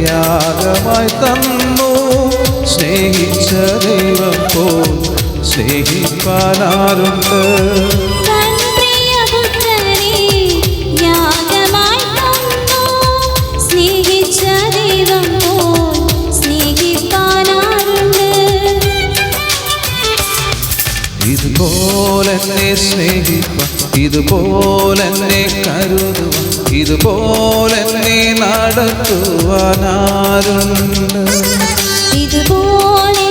യാഗമായി തന്നു. സ്നേഹിച്ച ദൈവം പോൽ സ്നേഹിപ്പാനാരുണ്ട്. തൻ പ്രിയപുത്രനെ യാഗമായി തന്നു. സ്നേഹിച്ച ദൈവം പോൽ സ്നേഹിപ്പാനാരുണ്ട്. ഇതുപോലെ സ്നേഹിപ്പാൻ, ഇതുപോലെ കരുതുവാൻ, ഇതുപോലെ നടത്തുവാനാരുണ്ട്. ഇതുപോലെ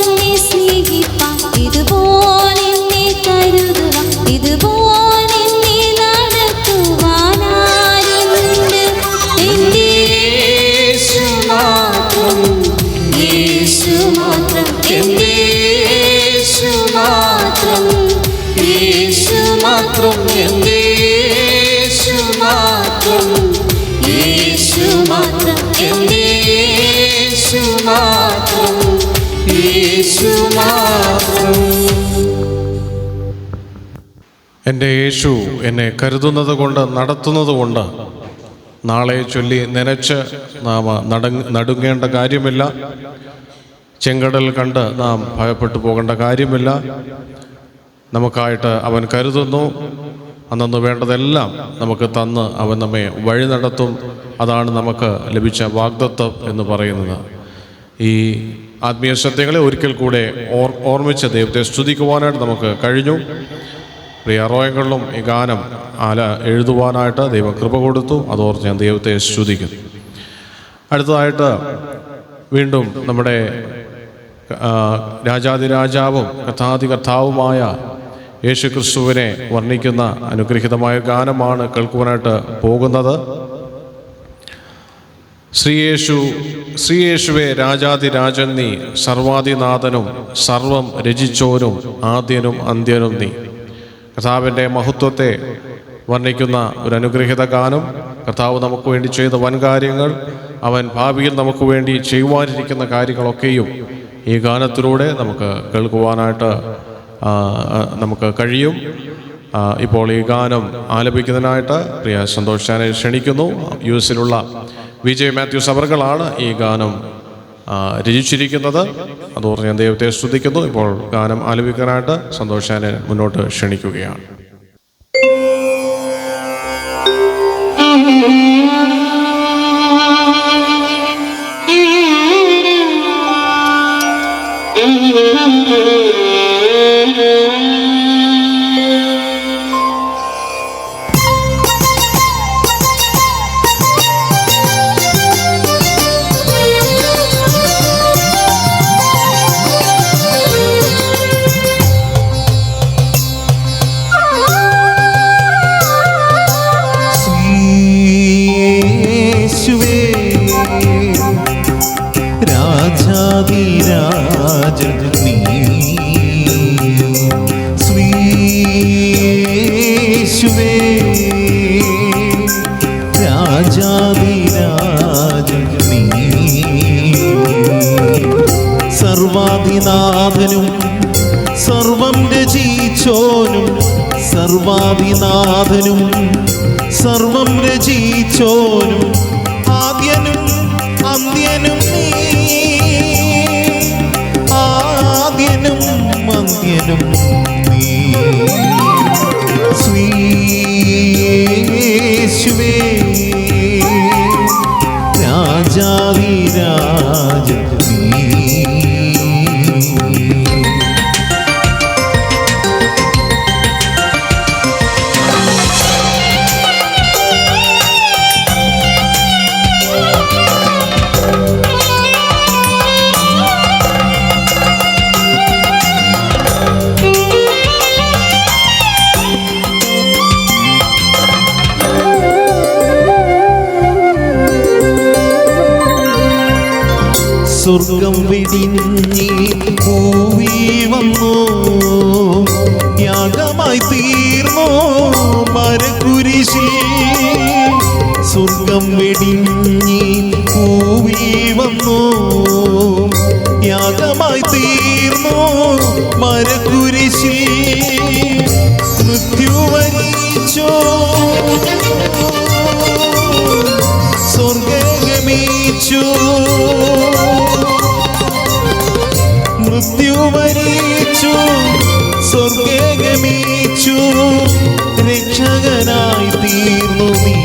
സ്നേഹിപ്പാൻ, ഇതുപോലെ കരുതുവാൻ, ഇതുപോലെ നടത്തുവാനാരുണ്ട്. എൻ്റെ യേശു മാത്രം, യേശു മാത്രം, എൻ്റെ യേശു മാത്രം, യേശു മാത്രം, എൻ്റെ യേശു മാത്രം, യേശു മാത്രം, എൻ്റെ യേശു മാത്രം, യേശു മാത്രം. എൻ്റെ യേശു എന്നെ കരുതുന്നത് കൊണ്ട് നടത്തുന്നത് കൊണ്ട് നാളെ ചൊല്ലി നനച്ച് നാം നടുങ്ങേണ്ട കാര്യമില്ല. ചെങ്കടൽ കണ്ട് നാം ഭയപ്പെട്ടു പോകേണ്ട കാര്യമില്ല. നമുക്കായിട്ട് അവൻ കരുതുന്നു. അന്നു വേണ്ടതെല്ലാം നമുക്ക് തന്ന് അവൻ നമ്മെ വഴി നടത്തും. അതാണ് നമുക്ക് ലഭിച്ച വാഗ്ദത്തം എന്ന് പറയുന്നത്. ഈ ആത്മീയ സത്യങ്ങളെ ഒരിക്കൽ കൂടെ ഓർമ്മിച്ച് ദൈവത്തെ സ്തുതിക്കുവാനായിട്ട് നമുക്ക് കഴിഞ്ഞു. പ്രിയ റോയങ്ങളിലും ഈ ഗാനം എഴുതുവാനായിട്ട് ദൈവം കൃപ കൊടുത്തു. അതോർത്ത് ഞാൻ ദൈവത്തെ സ്തുതിക്കുന്നു. അടുത്തതായിട്ട് വീണ്ടും നമ്മുടെ രാജാതിരാജാവും കർത്താവുമായ യേശു ക്രിസ്തുവിനെ വർണ്ണിക്കുന്ന അനുഗ്രഹീതമായ ഗാനമാണ് കേൾക്കുവാനായിട്ട് പോകുന്നത്. ശ്രീയേശുവേ രാജാതിരാജൻ നീ, സർവാധിനാഥനും സർവം രചിച്ചോനും ആദ്യനും അന്ത്യനും നീ. കർത്താവിൻ്റെ മഹത്വത്തെ വർണ്ണിക്കുന്ന ഒരു അനുഗ്രഹീത ഗാനം. കർത്താവ് നമുക്ക് വേണ്ടി ചെയ്ത വൻകാര്യങ്ങൾ, അവൻ ഭാവിയിൽ നമുക്ക് വേണ്ടി ചെയ്യുവാനിരിക്കുന്ന കാര്യങ്ങളൊക്കെയും ഈ ഗാനത്തിലൂടെ നമുക്ക് കേൾക്കുവാനായിട്ട് നമുക്ക് കഴിയും. ഇപ്പോൾ ഈ ഗാനം ആലപിക്കുന്നതിനായിട്ട് പ്രിയ സന്തോഷാനെ ക്ഷണിക്കുന്നു. യുഎസിലുള്ള വിജയ് മാത്യൂസ് അവർകളാണ് ഈ ഗാനം രചിച്ചിരിക്കുന്നത്. അതോർത്ത് ഞാൻ ദൈവത്തെ സ്തുതിക്കുന്നു. ഇപ്പോൾ ഗാനം ആലപിക്കാനായിട്ട് സന്തോഷാനെ മുന്നോട്ട് ക്ഷണിക്കുകയാണ്. സർവാധിനാഥനും സർവം രചിച്ചോനും, സർവാധിനാഥനും സർവം രചിച്ചോനും ആദ്യനും അന്ത്യനും നീ, ആദ്യനും അന്ത്യനും നീ. യേശുവേ രാജാധിരാജൻ നീ. സ്വർഗം വെടിഞ്ഞി ഭൂമി വന്നു, യാഗമായി തീർന്നു മരക്കുരിശിൽ. സ്വർഗം വെടിഞ്ഞി ഭൂമി വന്നു, യാഗമായി തീർന്നു മരക്കുരിശിൽ. മൃത്യു വരിച്ചോ സ്വർഗഗമിച്ചു, മൃത്യു വരിച്ചു സ്വർഗഗമിച്ചു. രക്ഷകനായി തീർന്നു നീ,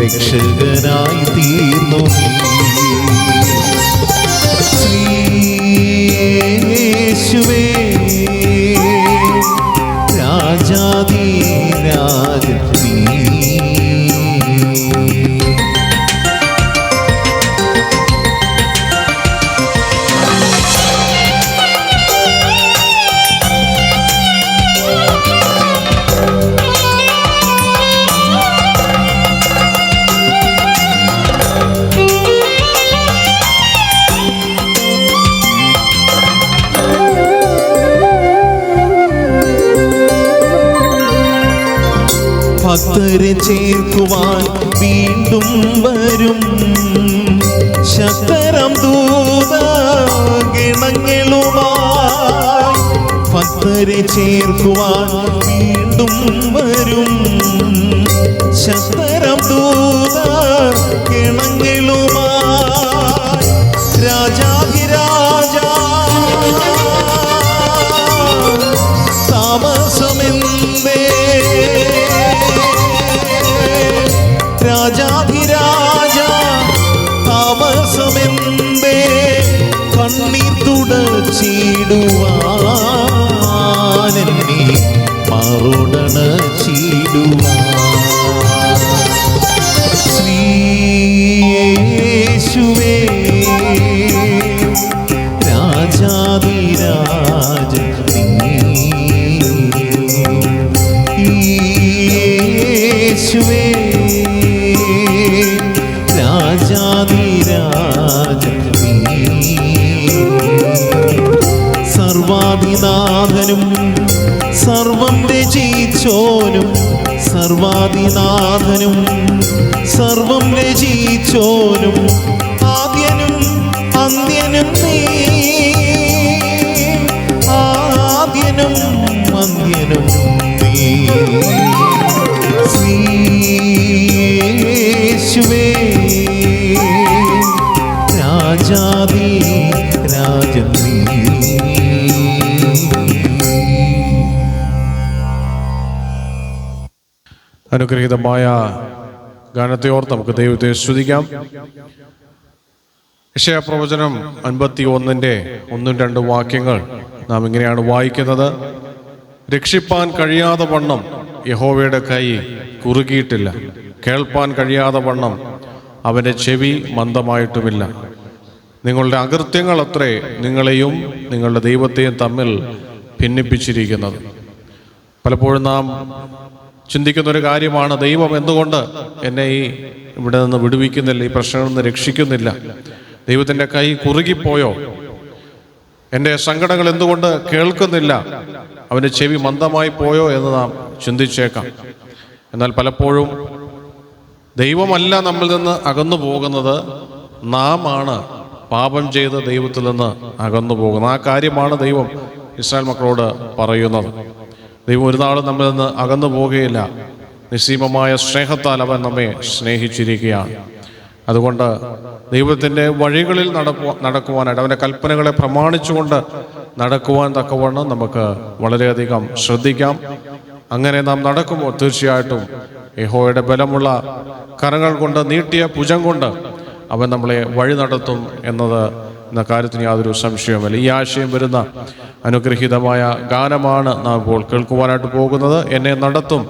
രക്ഷകനായി തീർന്നു നീ. യേശുവേ രാജാധിരാജൻ നീ. ഭക്തരെ ചേർക്കുവാൻ വീണ്ടും വരും, ശക്തരം ദൂത ഗണങ്ങളുമായി ഭക്തരെ ചേർക്കുവാൻ വീണ്ടും വരും. ശക്തരം ദൂത ഗണങ്ങളുമായി രാജാധിരാജ താമസമെന്തേ, രാജാധിരാജ താമസമെന്തേ, കണ്ണീർ തുടച്ചിടുവാൻ എന്നെ മാറോടണച്ചിടുവാൻ. ശ്രീയേശുവേ രാജാധിരാജ യേശുവേ രാജാധിരാജ സർവാധിനാഥനും സർവം രചിച്ചോനും, സർവാധിനാഥനും സർവം രചിച്ചോനും, ആദ്യനും അന്ത്യനും നീ, ആദ്യനും അന്ത്യനും നീ. യേശുവേ രാജാധി രാജൻ നീ. അനുഗ്രഹീതമായ ഗാനത്തെ ഓർത്ത് നമുക്ക് ദൈവത്തെ സ്തുതിക്കാം. യെശയ്യാപ്രവചനം 51-ന്റെ 1-2 വാക്യങ്ങൾ നാം ഇങ്ങനെയാണ് വായിക്കുന്നത്. രക്ഷിപ്പാൻ കഴിയാതെ വണ്ണം യഹോവയുടെ കൈ കുറുകിയിട്ടില്ല, കേൾപ്പാൻ കഴിയാതെ വണ്ണം അവൻ്റെ ചെവി മന്ദമായിട്ടുമില്ല. നിങ്ങളുടെ അകൃത്യങ്ങൾ അത്രേ നിങ്ങളെയും നിങ്ങളുടെ ദൈവത്തെയും തമ്മിൽ ഭിന്നിപ്പിച്ചിരിക്കുന്നത്. പലപ്പോഴും നാം ചിന്തിക്കുന്നൊരു കാര്യമാണ്, ദൈവം എന്തുകൊണ്ട് എന്നെ ഇവിടെ നിന്ന് വിടുവിക്കുന്നില്ല, ഈ പ്രശ്നങ്ങളിൽ നിന്ന് രക്ഷിക്കുന്നില്ല, ദൈവത്തിൻ്റെ കൈ കുറുകിപ്പോയോ, എൻ്റെ സങ്കടങ്ങൾ എന്തുകൊണ്ട് കേൾക്കുന്നില്ല, അവൻ്റെ ചെവി മന്ദമായി പോയോ എന്ന് നാം ചിന്തിച്ചേക്കാം. എന്നാൽ പലപ്പോഴും ദൈവമല്ല നമ്മിൽ നിന്ന് അകന്നു പോകുന്നത്, നാം ആണ് പാപം ചെയ്ത് ദൈവത്തിൽ നിന്ന് അകന്നു പോകുന്നത്. ആ കാര്യമാണ് ദൈവം ഇസ്രായേൽ മക്കളോട് പറയുന്നത്. ദൈവം ഒരു നാളും നമ്മിൽ നിന്ന് അകന്നു പോകുകയില്ല. നിസ്സീമമായ സ്നേഹത്താൽ അവൻ നമ്മെ സ്നേഹിച്ചിരിക്കുകയാണ്. അതുകൊണ്ട് ദൈവത്തിൻ്റെ വഴികളിൽ നടക്കുവാനായിട്ട്, അവൻ്റെ കൽപ്പനകളെ പ്രമാണിച്ചുകൊണ്ട് നടക്കുവാൻ തക്കവണ്ണം നമുക്ക് വളരെയധികം ശ്രദ്ധിക്കാം. അങ്ങനെ നാം നടക്കുമ്പോൾ തീർച്ചയായിട്ടും യഹോവയുടെ ബലമുള്ള കരങ്ങൾ കൊണ്ട്, നീട്ടിയ ഭുജം കൊണ്ട് അവൻ നമ്മളെ വഴി നടത്തും എന്ന കാര്യത്തിന് യാതൊരു സംശയവുമില്ല. ഈ ആശയം വരുന്ന അനുഗ്രഹീതമായ ഗാനമാണ് നാം ഇപ്പോൾ കേൾക്കുവാനായിട്ട് പോകുന്നത്. എന്നെ നടത്തും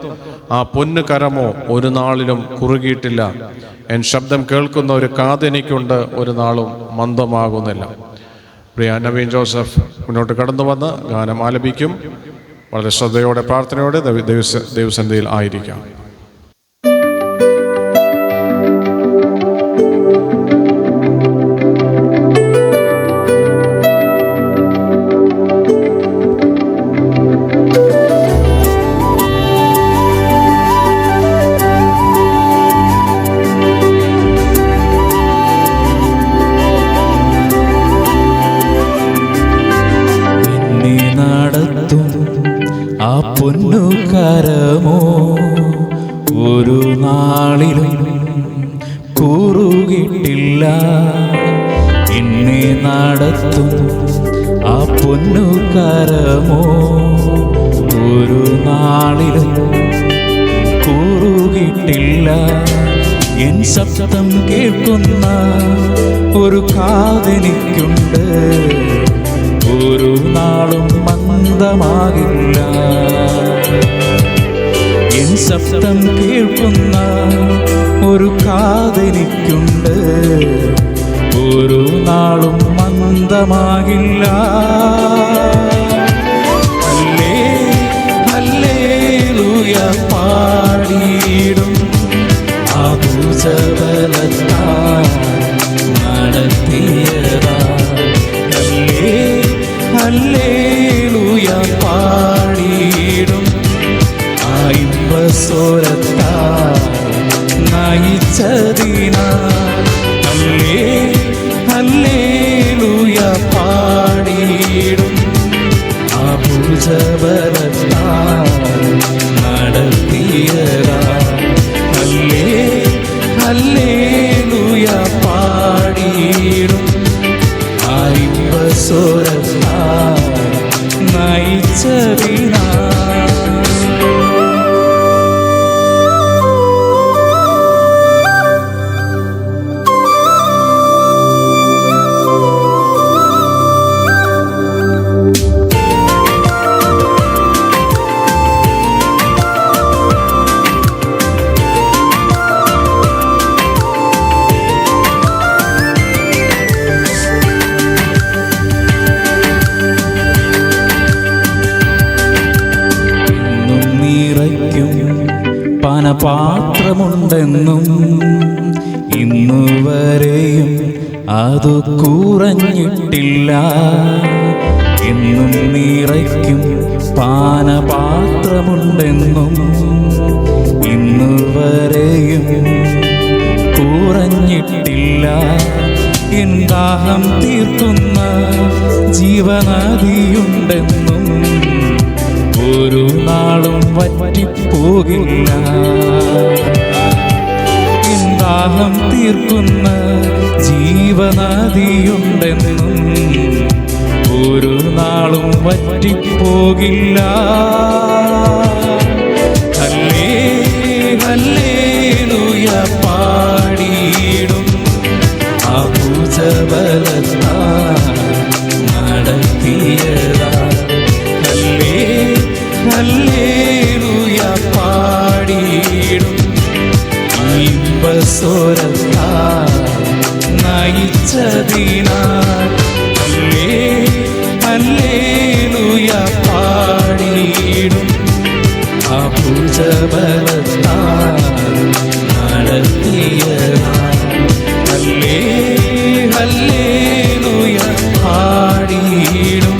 ആ പൊന്നു കരമോ ഒരു നാളിലും കുറുകിയിട്ടില്ല, എൻ ശബ്ദം കേൾക്കുന്ന ഒരു കാതെനിക്കുണ്ട്, ഒരു നാളും മന്ദമാകുന്നില്ല. പ്രിയ നവീൻ ജോസഫ് മുന്നോട്ട് കടന്നു വന്ന് ഗാനം ആലപിക്കും. വളരെ ശ്രദ്ധയോടെ പ്രാർത്ഥനയോടെ ദൈവസന്നിധിയിൽ ആയിരിക്കാം. ആ പൊന്നു കരമോ ഒരു നാളിലും കൂറുകിട്ടില്ല, എന്നെ നടത്തും ആ പൊന്നു കരമോ ഒരു നാളിലും കൂറുകിട്ടില്ല. എൻ ശബ്ദം കേൾക്കുന്ന ഒരു കാതെനിക്കുണ്ട്, ഒരു നാളും മന്ദമാകില്ല. എൻ ശബ്ദം കേൾക്കുന്ന ഒരു കാതെനിക്കുണ്ട്, ഒരു നാളും മന്ദമാകില്ല. ഹല്ലേലൂയ പാടിയിടും ആ ഭുജബലത്താൽ നടത്തിയതാ. ഹല്ലേലൂയ പാടിയിടും ആ ഇമ്പസ്വരത്താൽ നയിച്ചതിനാൽ. ഭുജബലത്താൽ നടത്തിയതാ. ഹല്ലേലൂയ പാടിയിടും സ്വരത്താൽ നയിച്ചതിനാൽ. പാനപാത്രമുണ്ടെന്നും ഇന്നുവരെയും അത് കുറഞ്ഞിട്ടില്ല. എന്നും നിറയ്ക്കും പാനപാത്രമുണ്ടെന്നും ഇന്നുവരെയും കുറഞ്ഞിട്ടില്ല. എൻ ദാഹം തീർക്കുന്ന ജീവനദിയുണ്ടെന്നും ഒരു നാളും വറ്റിപ്പോകില്ല. എൻ ദാഹം തീർക്കുന്ന ജീവനദിയുണ്ടെന്നും ഒരു നാളും വറ്റിപ്പോകില്ല. ഹല്ലേലൂയ പാടിയിടും ഭുജബലത്താൽ നടത്തിയതാ. ഹല്ലേലൂയ പാടിയിടും സ്വരത്താൽ നയിച്ചതിനാൽ. ഹല്ലേലൂയ പാടിയിടും ഭുജബലത്താൽ നടത്തിയതാൽ. ഹല്ലേലൂയ പാടിയിടും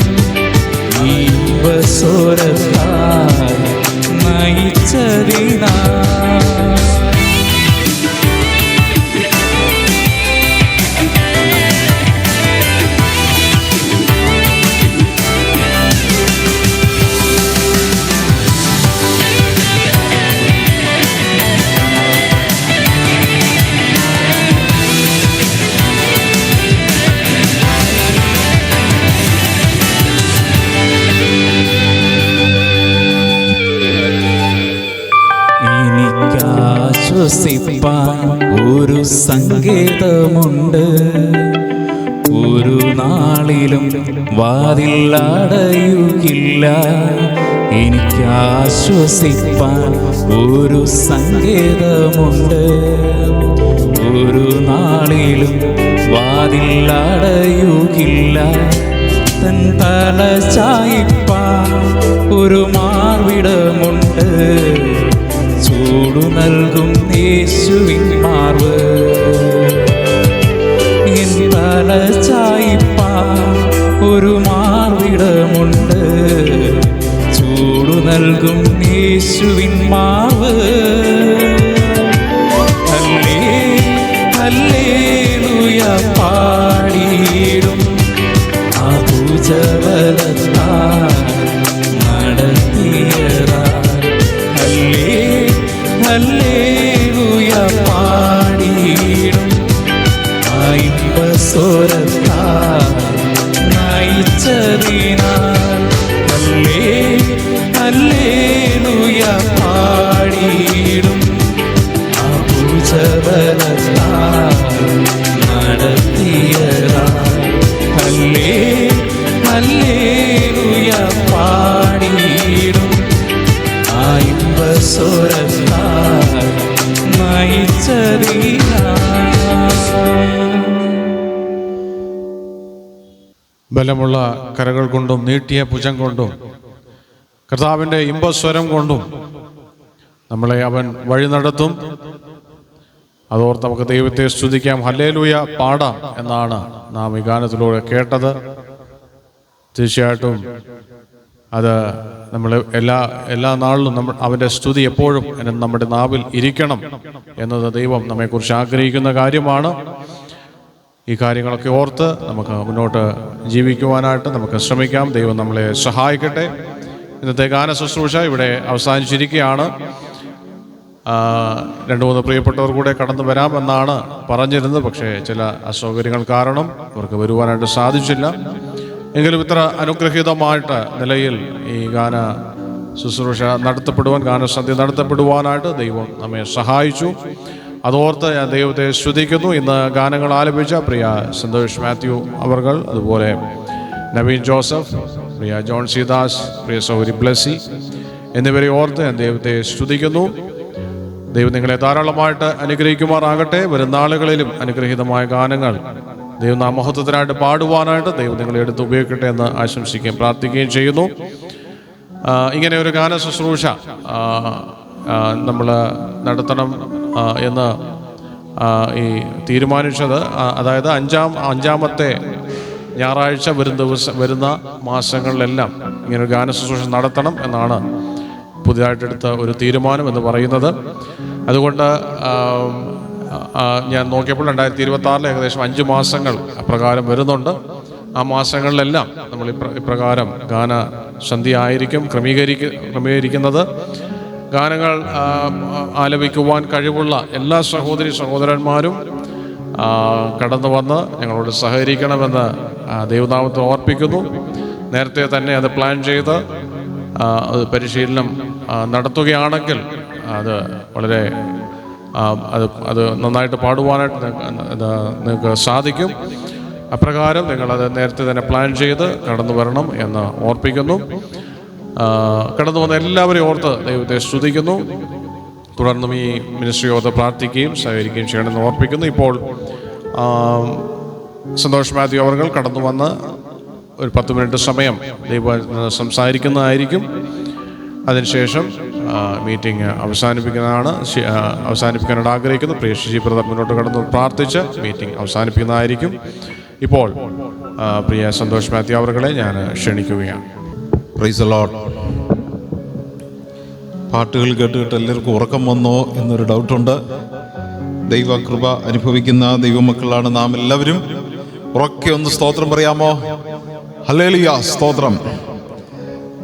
സ്വരത്താൽ നയിച്ചതിനാൽ. ശ്വസിപ്പാൻ ഒരു സങ്കേതമുണ്ട്. ഒരു നാളിലും വാതിൽ അടയുകില്ല. എനിക്കാശ്വസിപ്പാൻ ഒരു സങ്കേതമുണ്ട്. ഒരു നാളിലും വാതിൽ അടയുകില്ല. തൻ തല ചായിപ്പാൻ ഒരു മാർവിടമുണ്ട്. ചൂടു നൽകും യേശുവിൻ മാർവ്. എൻ തല ചായിപ്പാൻ ഒരു മാർവിടമുണ്ട്. ചൂടു നൽകും യേശുവിൻ മാർവ്. ഹല്ലേലൂയ പാടിയിടും ഭുജബലത്താൽ നടത്തിയതാ. ഹല്ലേലൂയ പാടിയിടും സ്വരത്താൽ നയിച്ചതിനാൽ. ഹല്ലേലൂയ പാടിയിടും ഭുജബലത്താൽ നടത്തിയതാൽ. ഹല്ലേലൂയ പാടിയിടും സ്വരത്താൽ നയിച്ചതിനാൽ. ബലമുള്ള കരകൾ കൊണ്ടും നീട്ടിയ ഭുജം കൊണ്ടും കർത്താവിൻ്റെ ഇമ്പസ്വരം കൊണ്ടും നമ്മളെ അവൻ വഴി നടത്തും. അതോർത്ത് നമുക്ക് ദൈവത്തെ സ്തുതിക്കാം, ഹല്ലേലൂയ പാടാം എന്നാണ് നാം ഈ ഗാനത്തിലൂടെ കേട്ടത്. തീർച്ചയായിട്ടും അത് നമ്മൾ എല്ലാ നാളിലും അവൻ്റെ സ്തുതി എപ്പോഴും നമ്മുടെ നാവിൽ ഇരിക്കണം എന്നത് ദൈവം നമ്മെക്കുറിച്ച് ആഗ്രഹിക്കുന്ന കാര്യമാണ്. ഈ കാര്യങ്ങളൊക്കെ ഓർത്ത് നമുക്ക് മുന്നോട്ട് ജീവിക്കുവാനായിട്ട് നമുക്ക് ശ്രമിക്കാം. ദൈവം നമ്മളെ സഹായിക്കട്ടെ. ഇന്നത്തെ ഗാന ശുശ്രൂഷ ഇവിടെ അവസാനിച്ചിരിക്കുകയാണ്. 2-3 പ്രിയപ്പെട്ടവർ കൂടെ കടന്നു വരാമെന്നാണ് പറഞ്ഞിരുന്നത്. പക്ഷേ ചില അസൗകര്യങ്ങൾ കാരണം അവർക്ക് വരുവാനായിട്ട് സാധിച്ചില്ല. എങ്കിലും ഇത്ര അനുഗ്രഹീതമായിട്ട് നിലയിൽ ഈ ഗാന ശുശ്രൂഷ നടത്തപ്പെടുവാൻ, ഗാനസന്ധ്യ നടത്തപ്പെടുവാനായിട്ട് ദൈവം നമ്മെ സഹായിച്ചു. അതോർത്ത് ഞാൻ ദൈവത്തെ സ്തുതിക്കുന്നു. ഇന്ന് ഗാനങ്ങൾ ആലപിച്ച പ്രിയ സന്തോഷ് മാത്യു അവർകൾ, അതുപോലെ നവീൻ ജോസഫ്, പ്രിയ ജോൺ സീദാസ്, പ്രിയ സൗരി ബ്ലസ്സി എന്നിവരെ ഓർത്ത് ഞാൻ ദൈവത്തെ സ്തുതിക്കുന്നു. ദൈവം നിങ്ങളെ ധാരാളമായിട്ട് അനുഗ്രഹിക്കുമാറാകട്ടെ. വരും നാളുകളിലും അനുഗ്രഹീതമായ ഗാനങ്ങൾ ദൈവം നാമഹത്വത്തിനായിട്ട് പാടുവാനായിട്ട് ദൈവം നിങ്ങളെ എടുത്ത് ഉപയോഗിക്കട്ടെ എന്ന് ആശംസിക്കുകയും പ്രാർത്ഥിക്കുകയും ചെയ്യുന്നു. ഇങ്ങനെ ഒരു ഗാന ശുശ്രൂഷ നമ്മൾ നടത്തണം എന്ന് ഈ തീരുമാനിച്ചത്, അതായത് അഞ്ചാമത്തെ ഞായറാഴ്ച വരുന്ന മാസങ്ങളിലെല്ലാം ഇങ്ങനെ ഒരു ഗാന ശുശ്രൂഷ നടത്തണം എന്നാണ് പുതിയതായിട്ടെടുത്ത ഒരു തീരുമാനം എന്ന് പറയുന്നത്. അതുകൊണ്ട് ഞാൻ നോക്കിയപ്പോൾ 2026 ഏകദേശം 5 മാസങ്ങൾ അപ്രകാരം വരുന്നുണ്ട്. ആ മാസങ്ങളിലെല്ലാം നമ്മൾ ഇപ്രകാരം ഗാനസന്ധ്യ ആയിരിക്കും ക്രമീകരിക്കുന്നത്. ഗാനങ്ങൾ ആലപിക്കുവാൻ കഴിവുള്ള എല്ലാ സഹോദരന്മാരും കടന്നു വന്ന് ഞങ്ങളോട് സഹകരിക്കണമെന്ന് ദൈവനാമത്തിൽ ഓർപ്പിക്കുന്നു. നേരത്തെ തന്നെ അത് പ്ലാൻ ചെയ്ത് അത് പരിശീലനം നടത്തുകയാണെങ്കിൽ അത് വളരെ അത് നന്നായിട്ട് പാടുവാനായിട്ട് നിങ്ങൾക്ക് സാധിക്കും. അപ്രകാരം നിങ്ങളത് നേരത്തെ തന്നെ പ്ലാൻ ചെയ്ത് കടന്നു വരണം എന്ന് ഓർപ്പിക്കുന്നു. കടന്നു വന്ന എല്ലാവരെയും ഓർത്ത് ദൈവത്തെ സ്തുതിക്കുന്നു. തുടർന്നും ഈ മിനിസ്ട്രി ഓർത്ത് പ്രാർത്ഥിക്കുകയും സഹകരിക്കുകയും ചെയ്യണമെന്ന് ഓർപ്പിക്കുന്നു. ഇപ്പോൾ സന്തോഷ് മാത്യു അവർ കടന്നു വന്ന് ഒരു 10 മിനിറ്റ് സമയം ദൈവം സംസാരിക്കുന്നതായിരിക്കും. അതിനുശേഷം മീറ്റിംഗ് അവസാനിപ്പിക്കാനായിട്ട് ആഗ്രഹിക്കുന്നു. പ്രിയ ഷിജി ബ്രദർ മുന്നോട്ട് കടന്ന് പ്രാർത്ഥിച്ച് മീറ്റിംഗ് അവസാനിപ്പിക്കുന്നതായിരിക്കും. ഇപ്പോൾ പ്രിയ സന്തോഷ് മാത്യു അവരെ ഞാൻ ക്ഷണിക്കുകയാണ്. Praise the Lord. പാട്ടുകൾ കേട്ടിട്ട് എല്ലാവർക്കും ഉറക്കം വന്നോ എന്നൊരു ഡൗട്ടുണ്ട്. ദൈവകൃപ അനുഭവിക്കുന്ന ദൈവമക്കളാണ് നാം എല്ലാവരും. ഉറക്കെ ഒന്ന് സ്തോത്രം പറയാമോ? ഹല്ലേലൂയ, സ്തോത്രം.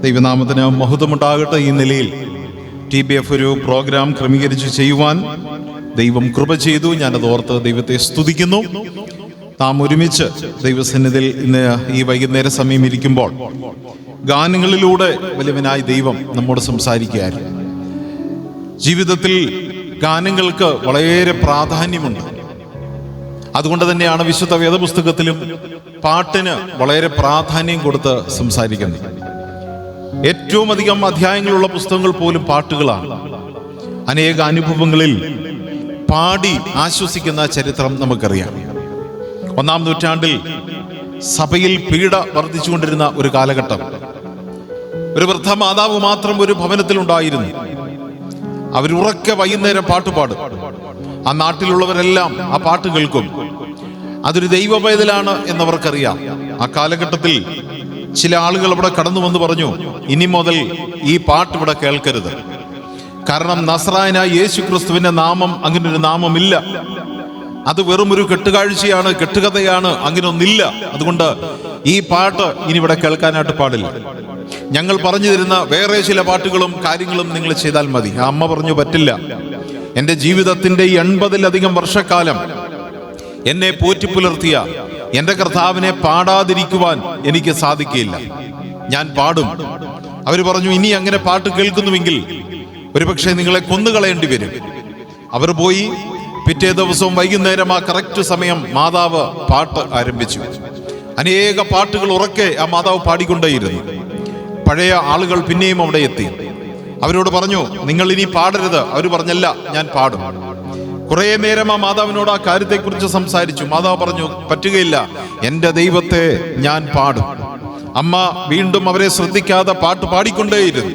ദൈവനാമത്തിന് മഹത്വമുണ്ടാകട്ടെ. ഈ നിലയിൽ TBF ഒരു പ്രോഗ്രാം ക്രമീകരിച്ച് ചെയ്യുവാൻ ദൈവം കൃപ ചെയ്തു. ഞാനത് ഓർത്ത് ദൈവത്തെ സ്തുതിക്കുന്നു. നാം ഒരുമിച്ച് ദൈവസന്നിധിയിൽ ഇന്ന് ഈ വൈകുന്നേര സമയം ഇരിക്കുമ്പോൾ ഗാനങ്ങളിലൂടെ വലിയവനായ ദൈവം നമ്മോട് സംസാരിക്കുകയായിരുന്നു. ജീവിതത്തിൽ ഗാനങ്ങൾക്ക് വളരെ പ്രാധാന്യമുണ്ട്. അതുകൊണ്ട് തന്നെയാണ് വിശുദ്ധ വേദപുസ്തകത്തിലും പാട്ടിന് വളരെ പ്രാധാന്യം കൊടുത്ത് സംസാരിക്കുന്നത്. ഏറ്റവും അധികം അധ്യായങ്ങളുള്ള പുസ്തകങ്ങൾ പോലും പാട്ടുകളാണ്. അനേക അനുഭവങ്ങളിൽ പാടി ആശ്വസിക്കുന്ന ചരിത്രം നമുക്കറിയാം. 1-ാം നൂറ്റാണ്ടിൽ സഭയിൽ പീഡ വർദ്ധിച്ചുകൊണ്ടിരുന്ന ഒരു കാലഘട്ടം. ഒരു വൃദ്ധ മാതാവ് മാത്രം ഒരു ഭവനത്തിലുണ്ടായിരുന്നു. അവരുറക്കെ വൈകുന്നേരം പാട്ടുപാടും. ആ നാട്ടിലുള്ളവരെല്ലാം ആ പാട്ട് കേൾക്കും. അതൊരു ദൈവപൈതലാണ് എന്നവർക്കറിയാം. ആ കാലഘട്ടത്തിൽ ചില ആളുകൾ അവിടെ കടന്നു വന്ന് പറഞ്ഞു, ഇനി മുതൽ ഈ പാട്ട് ഇവിടെ കേൾക്കരുത്. കാരണം നസ്രായനായ യേശു ക്രിസ്തുവിന്റെ നാമം, അങ്ങനെ ഒരു നാമമില്ല. അത് വെറും ഒരു കെട്ടുകാഴ്ചയാണ്, കെട്ടുകഥയാണ്, അങ്ങനെ ഒന്നില്ല. അതുകൊണ്ട് ഈ പാട്ട് ഇനി ഇവിടെ കേൾക്കാനായിട്ട് പാടില്ല. ഞങ്ങൾ പറഞ്ഞു തരുന്ന വേറെ ചില പാട്ടുകളും കാര്യങ്ങളും നിങ്ങൾ ചെയ്താൽ മതി. ആ അമ്മ പറഞ്ഞു, പറ്റില്ല. എൻ്റെ ജീവിതത്തിന്റെ 80-ലധികം വർഷക്കാലം എന്നെ പോറ്റിപ്പുലർത്തിയ എൻ്റെ കർത്താവിനെ പാടാതിരിക്കുവാൻ എനിക്ക് സാധിക്കില്ല. ഞാൻ പാടും. അവർ പറഞ്ഞു, ഇനി അങ്ങനെ പാട്ട് കേൾക്കുന്നുവെങ്കിൽ ഒരുപക്ഷെ നിങ്ങളെ കൊന്നുകളയേണ്ടി വരും. അവർ പോയി. പിറ്റേ ദിവസവും വൈകുന്നേരം ആ കറക്റ്റ് സമയം മാതാവ് പാട്ട് ആരംഭിച്ചു. അനേക പാട്ടുകൾ ഉറക്കെ ആ മാതാവ് പാടിക്കൊണ്ടേയിരുന്നു. പഴയ ആളുകൾ പിന്നെയും അവിടെ എത്തി. അവരോട് പറഞ്ഞു, നിങ്ങൾ ഇനി പാടരുത്. അവർ പറഞ്ഞല്ല, ഞാൻ പാടും. കുറെ നേരം ആ മാതാവിനോട് ആ കാര്യത്തെക്കുറിച്ച് സംസാരിച്ചു. മാതാവ് പറഞ്ഞു, പറ്റുകയില്ല, എൻ്റെ ദൈവത്തെ ഞാൻ പാടും. അമ്മ വീണ്ടും അവരെ ശ്രദ്ധിക്കാതെ പാട്ട് പാടിക്കൊണ്ടേയിരുന്നു.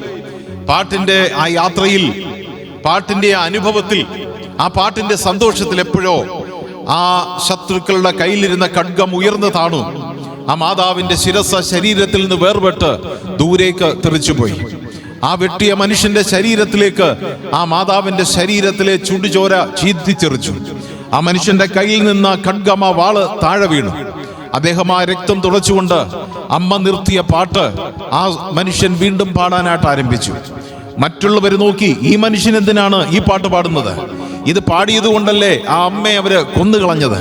പാട്ടിന്റെ ആ യാത്രയിൽ, പാട്ടിന്റെ ആ അനുഭവത്തിൽ, ആ പാട്ടിന്റെ സന്തോഷത്തിൽ എപ്പോഴോ ആ ശത്രുക്കളുടെ കയ്യിലിരുന്ന ഖഡ്ഗം ഉയർന്നു താണു. ആ മാതാവിന്റെ ശിരസ് ശരീരത്തിൽ നിന്ന് വേർപെട്ട് ദൂരേക്ക് തെറിച്ചുപോയി. ആ വെട്ടിയ മനുഷ്യന്റെ ശരീരത്തിലേക്ക് ആ മാതാവിന്റെ ശരീരത്തിലെ ചുടുചോര ചീറ്റിച്ചെറിച്ചു. ആ മനുഷ്യന്റെ കയ്യിൽ നിന്ന് ഖഡ്ഗം, ആ വാള് താഴെ വീണു. അദ്ദേഹം ആ രക്തം തുടച്ചുകൊണ്ട് അമ്മ നിർത്തിയ പാട്ട് ആ മനുഷ്യൻ വീണ്ടും പാടാനായിട്ട് ആരംഭിച്ചു. മറ്റുള്ളവർ നോക്കി, ഈ മനുഷ്യൻ എന്തിനാണ് ഈ പാട്ട് പാടുന്നത്? ഇത് പാടിയത് കൊണ്ടല്ലേ ആ അമ്മയെ അവര് കൊന്നുകളഞ്ഞത്.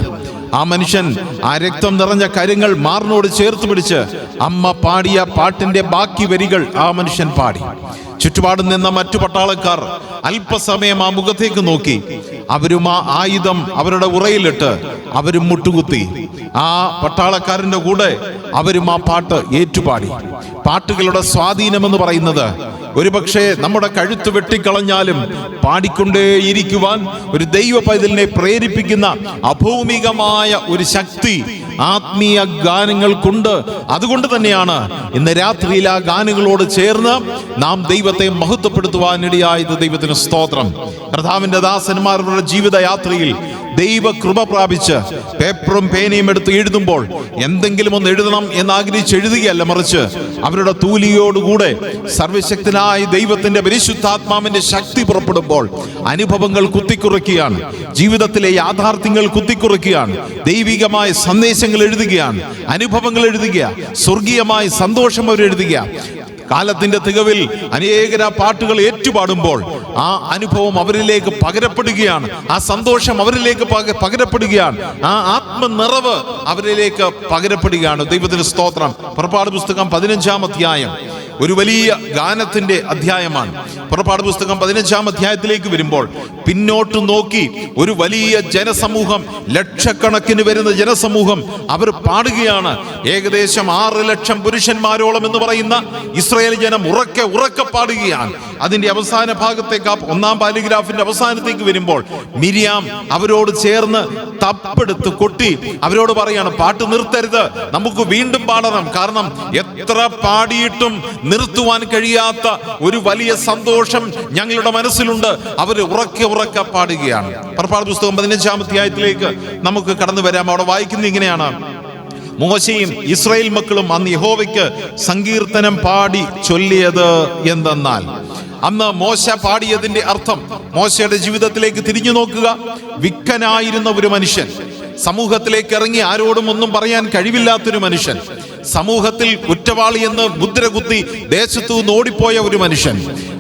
ആ മനുഷ്യൻ ആ രക്തം നിറഞ്ഞ കരങ്ങൾ മാറിനോട് ചേർത്ത് പിടിച്ച് അമ്മ പാടിയ പാട്ടിന്റെ ബാക്കി വരികൾ ആ മനുഷ്യൻ പാടി. ചുറ്റുപാടും നിന്ന മറ്റു പട്ടാളക്കാർ അല്പസമയം ആ മുഖത്തേക്ക് നോക്കി. അവരും ആ ആയുധം അവരുടെ ഉറയിലിട്ട് അവരും മുട്ടുകുത്തി. ആ പട്ടാളക്കാരന്റെ കൂടെ അവരും ആ പാട്ട് ഏറ്റുപാടി. പാട്ടുകളുടെ സ്വാധീനമെന്ന് പറയുന്നത് ഒരുപക്ഷെ നമ്മുടെ കഴുത്ത് വെട്ടിക്കളഞ്ഞാലും പാടിക്കൊണ്ടേയിരിക്കുവാൻ ഒരു ദൈവ പൈതലിനെ പ്രേരിപ്പിക്കുന്ന അഭൗമികമായ ഒരു ശക്തി ആത്മീയ ഗാനങ്ങൾക്കുണ്ട്. അതുകൊണ്ട് തന്നെയാണ് ഇന്ന് രാത്രിയിൽ ആ ഗാനങ്ങളോട് ചേർന്ന് നാം ദൈവത്തെ മഹത്വപ്പെടുത്തുവാനിടയായത്. ദൈവത്തിന് സ്തോത്രം. കർത്താവിന്റെ ദാസന്മാരുടെ ജീവിതയാത്രയിൽ ദൈവ കൃപ പ്രാപിച്ച് പേപ്പറും പേനയും എടുത്ത് എഴുതുമ്പോൾ എന്തെങ്കിലും ഒന്ന് എഴുതണം എന്നാഗ്രഹിച്ച് എഴുതുകയല്ല, മറിച്ച് അവരുടെ തൂലിയോടുകൂടെ സർവശക്തനായ ദൈവത്തിന്റെ പരിശുദ്ധാത്മാവിന്റെ ശക്തി പുറപ്പെടുമ്പോൾ അനുഭവങ്ങൾ കുത്തിക്കുറയ്ക്കുകയാണ്, ജീവിതത്തിലെ യാഥാർത്ഥ്യങ്ങൾ കുത്തിക്കുറയ്ക്കുകയാണ്, ദൈവികമായ സന്ദേശങ്ങൾ എഴുതുകയാണ്, അനുഭവങ്ങൾ എഴുതുക, സ്വർഗീയമായ സന്തോഷം അവർ എഴുതുക. കാലത്തിന്റെ തികവിൽ അനേകര പാട്ടുകൾ ഏറ്റുപാടുമ്പോൾ ആ അനുഭവം അവരിലേക്ക് പകരപ്പെടുകയാണ്, ആ സന്തോഷം അവരിലേക്ക് പകരപ്പെടുകയാണ്, ആ ആത്മനിറവ് അവരിലേക്ക് പകരപ്പെടുകയാണ്. ദൈവത്തിന് സ്തോത്രം. പുറപ്പാട് പുസ്തകം 15-ാം അധ്യായം ഒരു വലിയ ഗാനത്തിന്റെ അധ്യായമാണ്. പുറപ്പാട് പുസ്തകം 15-ാം അധ്യായത്തിലേക്ക് വരുമ്പോൾ പിന്നോട്ട് നോക്കി ഒരു വലിയ ജനസമൂഹം, ലക്ഷക്കണക്കിന് വരുന്ന ജനസമൂഹം അവർ പാടുകയാണ്. ഏകദേശം 6 ലക്ഷം പുരുഷന്മാരോളം എന്ന് പറയുന്ന ഇസ്രായേൽ ജനം ഉറക്കെ പാടുകയാണ്. അതിന്റെ അവസാന ഭാഗത്തേക്ക്, 1-ാം പാരഗ്രാഫിന്റെ അവസാനത്തേക്ക് വരുമ്പോൾ മിരിയാം അവരോട് ചേർന്ന് തപ്പെടുത്ത് കൊട്ടി അവരോട് പറയാണ്, പാട്ട് നിർത്തരുത്, നമുക്ക് വീണ്ടും പാടണം. കാരണം എത്ര പാടിയിട്ടും നിർത്തുവാൻ കഴിയാത്ത ഒരു വലിയ സന്തോഷം ഞങ്ങളുടെ മനസ്സിലുണ്ട്. അവർ ഉറക്കെ പാടുകയാണ്. പുറപ്പാട് പുസ്തകം 15-ാം അധ്യായത്തിലേക്ക് നമുക്ക് കടന്നു വരാം. അവിടെ വായിക്കുന്നത് ഇങ്ങനെയാണ്: മോശയും ഇസ്രായേൽ മക്കളും അന്ന് യഹോവയ്ക്ക് സങ്കീർത്തനം പാടി ചൊല്ലിയത് എന്തെന്നാൽ. അന്ന് മോശ പാടിയതിന്റെ അർത്ഥം, മോശയുടെ ജീവിതത്തിലേക്ക് തിരിഞ്ഞു നോക്കുക. വിക്കനായിരുന്ന ഒരു മനുഷ്യൻ, സമൂഹത്തിലേക്ക് ഇറങ്ങി ആരോടും ഒന്നും പറയാൻ കഴിവില്ലാത്തൊരു മനുഷ്യൻ, സമൂഹത്തിൽ കുറ്റവാളി എന്ന് മുദ്രകുത്തി ദേശത്തു നിന്ന് ഓടിപ്പോയ ഒരു മനുഷ്യൻ,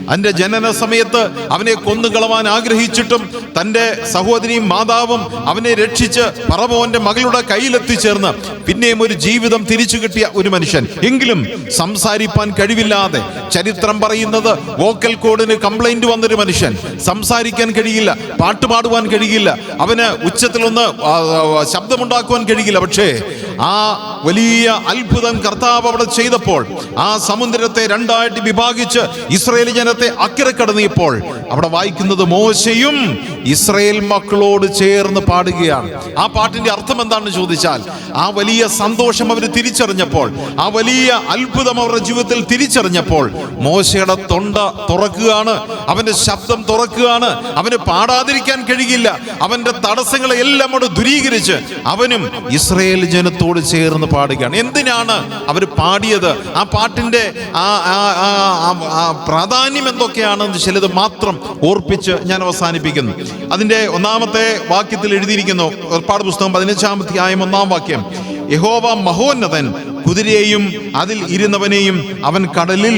അവന്റെ ജനന സമയത്ത് അവനെ കൊന്നുകളവാൻ ആഗ്രഹിച്ചിട്ടും തൻ്റെ സഹോദരിയും മാതാവും അവനെ രക്ഷിച്ച് ഫറവോന്റെ മകളുടെ കയ്യിലെത്തിച്ചേർന്ന് പിന്നെയും ഒരു ജീവിതം തിരിച്ചു കിട്ടിയ ഒരു മനുഷ്യൻ. എങ്കിലും സംസാരിപ്പാൻ കഴിവില്ലാതെ, ചരിത്രം പറയുന്നത് വോക്കൽ കോഡിന് കംപ്ലൈന്റ് വന്നൊരു മനുഷ്യൻ, സംസാരിക്കാൻ കഴിയില്ല, പാട്ടുപാടുവാൻ കഴിയില്ല, അവന് ഉച്ചത്തിലൊന്ന് ശബ്ദമുണ്ടാക്കുവാൻ കഴിയില്ല. പക്ഷേ ആ വലിയ അത്ഭുതം കർത്താവ് അവിടെ ചെയ്തപ്പോൾ, ആ സമുദ്രത്തെ രണ്ടായിട്ട് വിഭാഗിച്ച് ഇസ്രായേൽ ജനത്തെ അക്കരെ കടന്നിയപ്പോൾ അവിടെ വായിക്കുന്നത് മോശയും ഇസ്രായേൽ മക്കളോട് ചേർന്ന് പാടുകയാണ്. ആ പാട്ടിന്റെ അർത്ഥം എന്താണെന്ന് ചോദിച്ചാൽ, ആ വലിയ സന്തോഷം അവർ തിരിച്ചറിഞ്ഞപ്പോൾ, ആ വലിയ അത്ഭുതം അവരുടെ ജീവിതത്തിൽ തിരിച്ചറിഞ്ഞപ്പോൾ മോശയുടെ തൊണ്ട തുറക്കുകയാണ്, അവന്റെ ശബ്ദം തുറക്കുകയാണ്. അവന് പാടാതിരിക്കാൻ കഴിയില്ല. അവന്റെ തടസ്സങ്ങളെ എല്ലാം അവിടെ ദൂരീകരിച്ച് അവനും ഇസ്രായേൽ ജനത്തോട് ചേർന്ന് പാടുകയാണ്. എന്തിനാണ് അവർ പാടിയത്? ആ പാട്ടിന്റെ പ്രാധാന്യം എന്തൊക്കെയാണെന്ന് ചിലത് മാത്രം ഓർപ്പിച്ച് ഞാൻ അവസാനിപ്പിക്കുന്നു. അതിന്റെ 1-ാമത്തെ വാക്യത്തിൽ എഴുതിയിരിക്കുന്നു, പുറപ്പാട് പുസ്തകം 15-ാം അധ്യായം 1-ാം വാക്യം: യഹോവ മഹോന്നതൻ, കുതിരയെയും അതിൽ ഇരുന്നവനെയും അവൻ കടലിൽ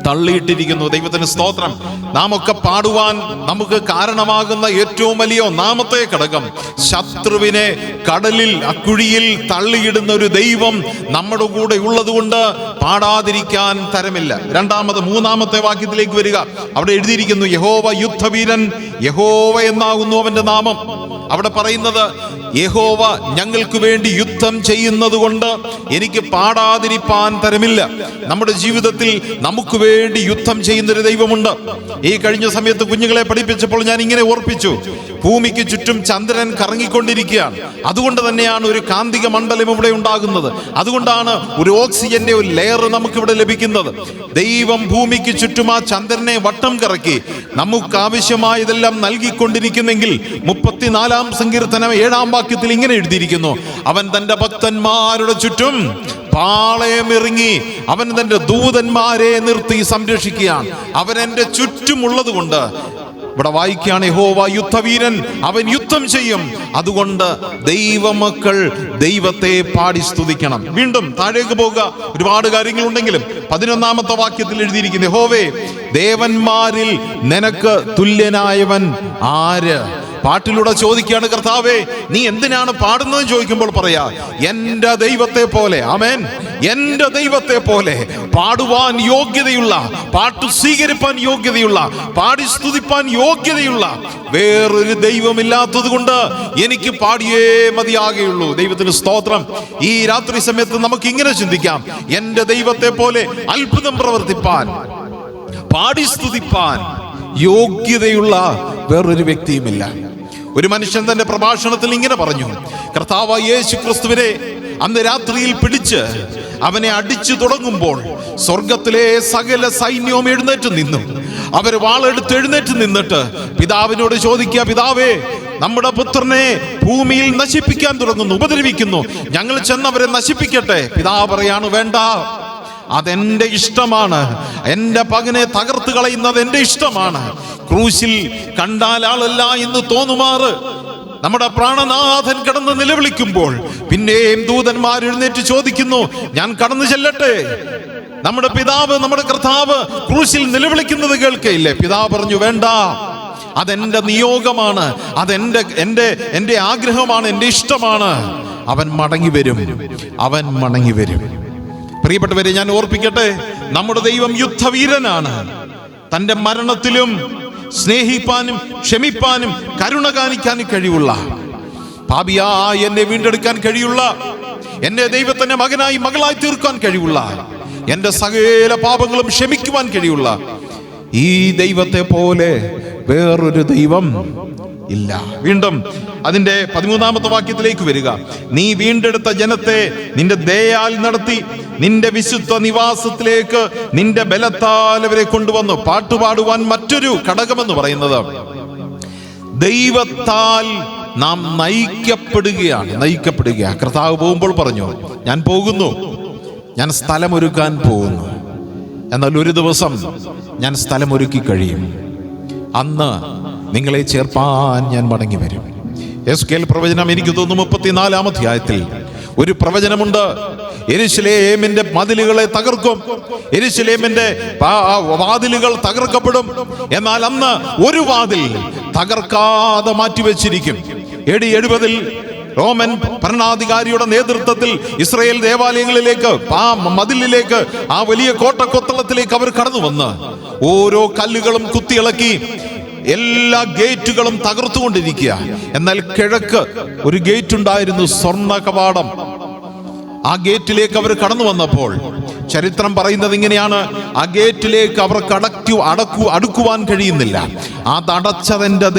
തള്ളിയിട്ടിരിക്കുന്നു. ദൈവത്തിന് സ്തോത്രം. നാം ഒക്കെ പാടുവാൻ നമുക്ക് കാരണമാകുന്ന ഏറ്റവും വലിയ 1-ാമത്തെ ഘടകം, ശത്രുവിനെ കടലിൽ, അക്കുഴിയിൽ തള്ളിയിടുന്ന ഒരു ദൈവം നമ്മുടെ കൂടെ ഉള്ളത് കൊണ്ട് പാടാതിരിക്കാൻ തരമില്ല. 3-ാമത്തെ വാക്യത്തിലേക്ക് വരിക. അവിടെ എഴുതിയിരിക്കുന്നു, യഹോവ യുദ്ധവീരൻ, യഹോവ എന്നാകുന്നു അവന്റെ നാമം. അവിടെ പറയുന്നത്, യഹോവ ഞങ്ങൾക്ക് വേണ്ടി യുദ്ധം ചെയ്യുന്നത് കൊണ്ട് എനിക്ക് പാടാതിരിപ്പാൻ തരമില്ല. നമ്മുടെ ജീവിതത്തിൽ നമുക്ക് വേണ്ടി യുദ്ധം ചെയ്യുന്നൊരു ദൈവമുണ്ട്. ഈ കഴിഞ്ഞ സമയത്ത് കുഞ്ഞുങ്ങളെ പഠിപ്പിച്ചപ്പോൾ ഞാൻ ഇങ്ങനെ ഓർപ്പിച്ചു, ഭൂമിക്ക് ചുറ്റും ചന്ദ്രൻ കറങ്ങിക്കൊണ്ടിരിക്കുകയാണ്. അതുകൊണ്ട് തന്നെയാണ് ഒരു കാന്തിക മണ്ഡലം ഇവിടെ ഉണ്ടാകുന്നത്. അതുകൊണ്ടാണ് ഒരു ഓക്സിജന്റെ ഒരു ലെയർ നമുക്കിവിടെ ലഭിക്കുന്നത്. ദൈവം ഭൂമിക്ക് ചുറ്റും ആ ചന്ദ്രനെ വട്ടം കറക്കി നമുക്ക് ആവശ്യമായതെല്ലാം നൽകിക്കൊണ്ടിരിക്കുന്നെങ്കിൽ 34-ാം സങ്കീർത്തനം 7-ാം വാക്യത്തിൽ ഇങ്ങനെ എഴുതിയിരിക്കുന്നു, അവൻ തന്റെ ഭക്തന്മാരുടെ ചുറ്റും പാളയമിറങ്ങി അവൻ തന്റെ ദൂതന്മാരെ നിർത്തി സംരക്ഷിക്കുകയാണ്. അവൻ എൻ്റെ ചുറ്റുമുള്ളത് കൊണ്ട് ഇവിടെ വായിക്കുകയാണ്, യഹോവ യുദ്ധവീരൻ, അവൻ യുദ്ധം ചെയ്യും. അതുകൊണ്ട് ദൈവമക്കൾ ദൈവത്തെ പാടി സ്തുതിക്കണം. വീണ്ടും താഴേക്ക് പോകുക, ഒരുപാട് കാര്യങ്ങളുണ്ടെങ്കിലും 11-ാമത്തെ വാക്യത്തിൽ എഴുതിയിരിക്കുന്നു, യഹോവേ, ദേവന്മാരിൽ നിനക്ക് തുല്യനായവൻ ആര്? പാട്ടിലൂടെ ചോദിക്കുകയാണ്, കർത്താവേ, നീ എന്തിനാണ് പാടുന്നതെന്ന് ചോദിക്കുമ്പോൾ പറയാ, എന്റെ ദൈവത്തെ പോലെ, ആമേൻ, എന്റെ ദൈവത്തെ പോലെ പാടുവാൻ യോഗ്യതയുള്ള, പാട്ട് സ്വീകരിപ്പാൻ യോഗ്യതയുള്ള, പാടി സ്തുതിപ്പാൻ യോഗ്യതയുള്ള വേറൊരു ദൈവമില്ലാത്തത് കൊണ്ട് എനിക്ക് പാടിയേ മതിയാകുള്ളൂ. ദൈവത്തിന് സ്തോത്രം. ഈ രാത്രി സമയത്ത് നമുക്ക് ഇങ്ങനെ ചിന്തിക്കാം, എന്റെ ദൈവത്തെ പോലെ അത്ഭുതം പ്രവർത്തിപ്പാൻ, പാടി സ്തുതിപ്പാൻ യോഗ്യതയുള്ള വേറൊരു വ്യക്തിയുമില്ല. ഒരു മനുഷ്യൻ തന്റെ പ്രഭാഷണത്തിൽ ഇങ്ങനെ പറഞ്ഞു, കർത്താവായ യേശു ക്രിസ്തുവിനെ അന്ന് രാത്രിയിൽ പിടിച്ച് അവനെ അടിച്ചു തുടങ്ങുമ്പോൾ സ്വർഗത്തിലെ സകല സൈന്യവും എഴുന്നേറ്റ് നിന്നു. അവർ വാളെടുത്ത് എഴുന്നേറ്റ് നിന്നിട്ട് പിതാവിനോട് ചോദിക്കുക, പിതാവേ, നമ്മുടെ പുത്രനെ ഭൂമിയിൽ നശിപ്പിക്കാൻ തുടങ്ങുന്നു, ഉപദ്രവിക്കുന്നു, ഞങ്ങൾ ചെന്നവരെ നശിപ്പിക്കട്ടെ. പിതാവ് പറയാണ്, വേണ്ട, അതെന്റെ ഇഷ്ടമാണ്. എന്റെ പകനെ തകർത്ത് കളയുന്നത് എന്റെ ഇഷ്ടമാണ്. ക്രൂശിൽ കണ്ടാൽ ആളല്ല എന്ന് തോന്നുമാറ് നമ്മുടെ പ്രാണനാഥൻ കിടന്ന് നിലവിളിക്കുമ്പോൾ പിന്നെയും ദൂതന്മാർ എഴുന്നേറ്റ് ചോദിക്കുന്നു, ഞാൻ കടന്നു ചെല്ലട്ടെ? നമ്മുടെ പിതാവ്, നമ്മുടെ കർത്താവ് ക്രൂശിൽ നിലവിളിക്കുന്നത് കേൾക്കയില്ലേ? പിതാവ് പറഞ്ഞു, വേണ്ട, അതെന്റെ നിയോഗമാണ്, അതെന്റെ ആഗ്രഹമാണ്, എന്റെ ഇഷ്ടമാണ്. അവൻ മടങ്ങി വരും, അവൻ മടങ്ങി വരും. പ്രിയപ്പെട്ടവരെ, ഞാൻ ഓർപ്പിക്കട്ടെ, നമ്മുടെ ദൈവം യുദ്ധവീരനാണ്. തന്റെ മരണത്തിലും സ്നേഹിപ്പാനും ക്ഷമിപ്പാനും കരുണ കാണിക്കാനും കഴിവുള്ള, പാപിയായി എന്നെ വീണ്ടെടുക്കാൻ കഴിവുള്ള, എന്റെ ദൈവത്തിന്റെ മകനായി മകളായി തീർക്കാൻ കഴിവുള്ള, എന്റെ സകല പാപങ്ങളും ക്ഷമിക്കുവാൻ കഴിവുള്ള ഈ ദൈവത്തെ പോലെ വേറൊരു ദൈവം ഇല്ല. വീണ്ടും അതിന്റെ 13-ാമത്തെ വാക്യത്തിലേക്ക് വരിക, നീ വീണ്ടെടുത്ത ജനത്തെ നിന്റെ ദയയാൽ നടത്തി, നിന്റെ വിശുദ്ധ നിവാസത്തിലേക്ക് നിന്റെ ബലത്താൽ അവരെ കൊണ്ടുവന്നു. പാട്ടുപാടുവാൻ മറ്റൊരു ഘടകമെന്ന് പറയുന്നത് ദൈവത്താൽ നാം നയിക്കപ്പെടുകയാണ്. കർത്താവ് പോകുമ്പോൾ പറഞ്ഞു, ഞാൻ പോകുന്നു, ഞാൻ സ്ഥലമൊരുക്കാൻ പോകുന്നു. എന്നാൽ ഒരു ദിവസം ഞാൻ സ്ഥലമൊരുക്കി കഴിയും, അന്ന് നിങ്ങളെ ചേർപ്പാൻ ഞാൻ മടങ്ങി വരും. യെഹെസ്കേൽ പ്രവചനം, എനിക്ക് തോന്നുന്നു 34-ാം അധ്യായത്തിൽ ഒരു പ്രവചനമുണ്ട്. യെരൂശലേമിന്റെ മതിലുകളെ തകർക്കും, യെരൂശലേമിന്റെ വാതിലുകൾ തകർക്കപ്പെടും. എന്നാൽ അന്ന് ഒരു വാതിൽ തകർക്കാതെ മാറ്റിവെച്ചിരിക്കും. AD 70-ൽ റോമൻ ഭരണാധികാരിയുടെ നേതൃത്വത്തിൽ ഇസ്രായേൽ ദേവാലയങ്ങളിലേക്ക്, ആ മതിലിലേക്ക്, ആ വലിയ കോട്ടക്കൊത്തളത്തിലേക്ക് അവർ കടന്നു വന്ന് ഓരോ കല്ലുകളും കുത്തിയിളക്കി എല്ലാ ഗേറ്റുകളും തകർത്തുകൊണ്ടിരിക്കുക. എന്നാൽ കിഴക്ക് ഒരു ഗേറ്റ് ഉണ്ടായിരുന്നു, സ്വർണ്ണ കവാടം. ആ ഗേറ്റിലേക്ക് അവർ കടന്നു വന്നപ്പോൾ ചരിത്രം പറയുന്നത് ഇങ്ങനെയാണ്, ആ ഗേറ്റിലേക്ക് അവർക്ക് അടുക്കുവാൻ കഴിയുന്നില്ല. അതടച്ചതെന്റെ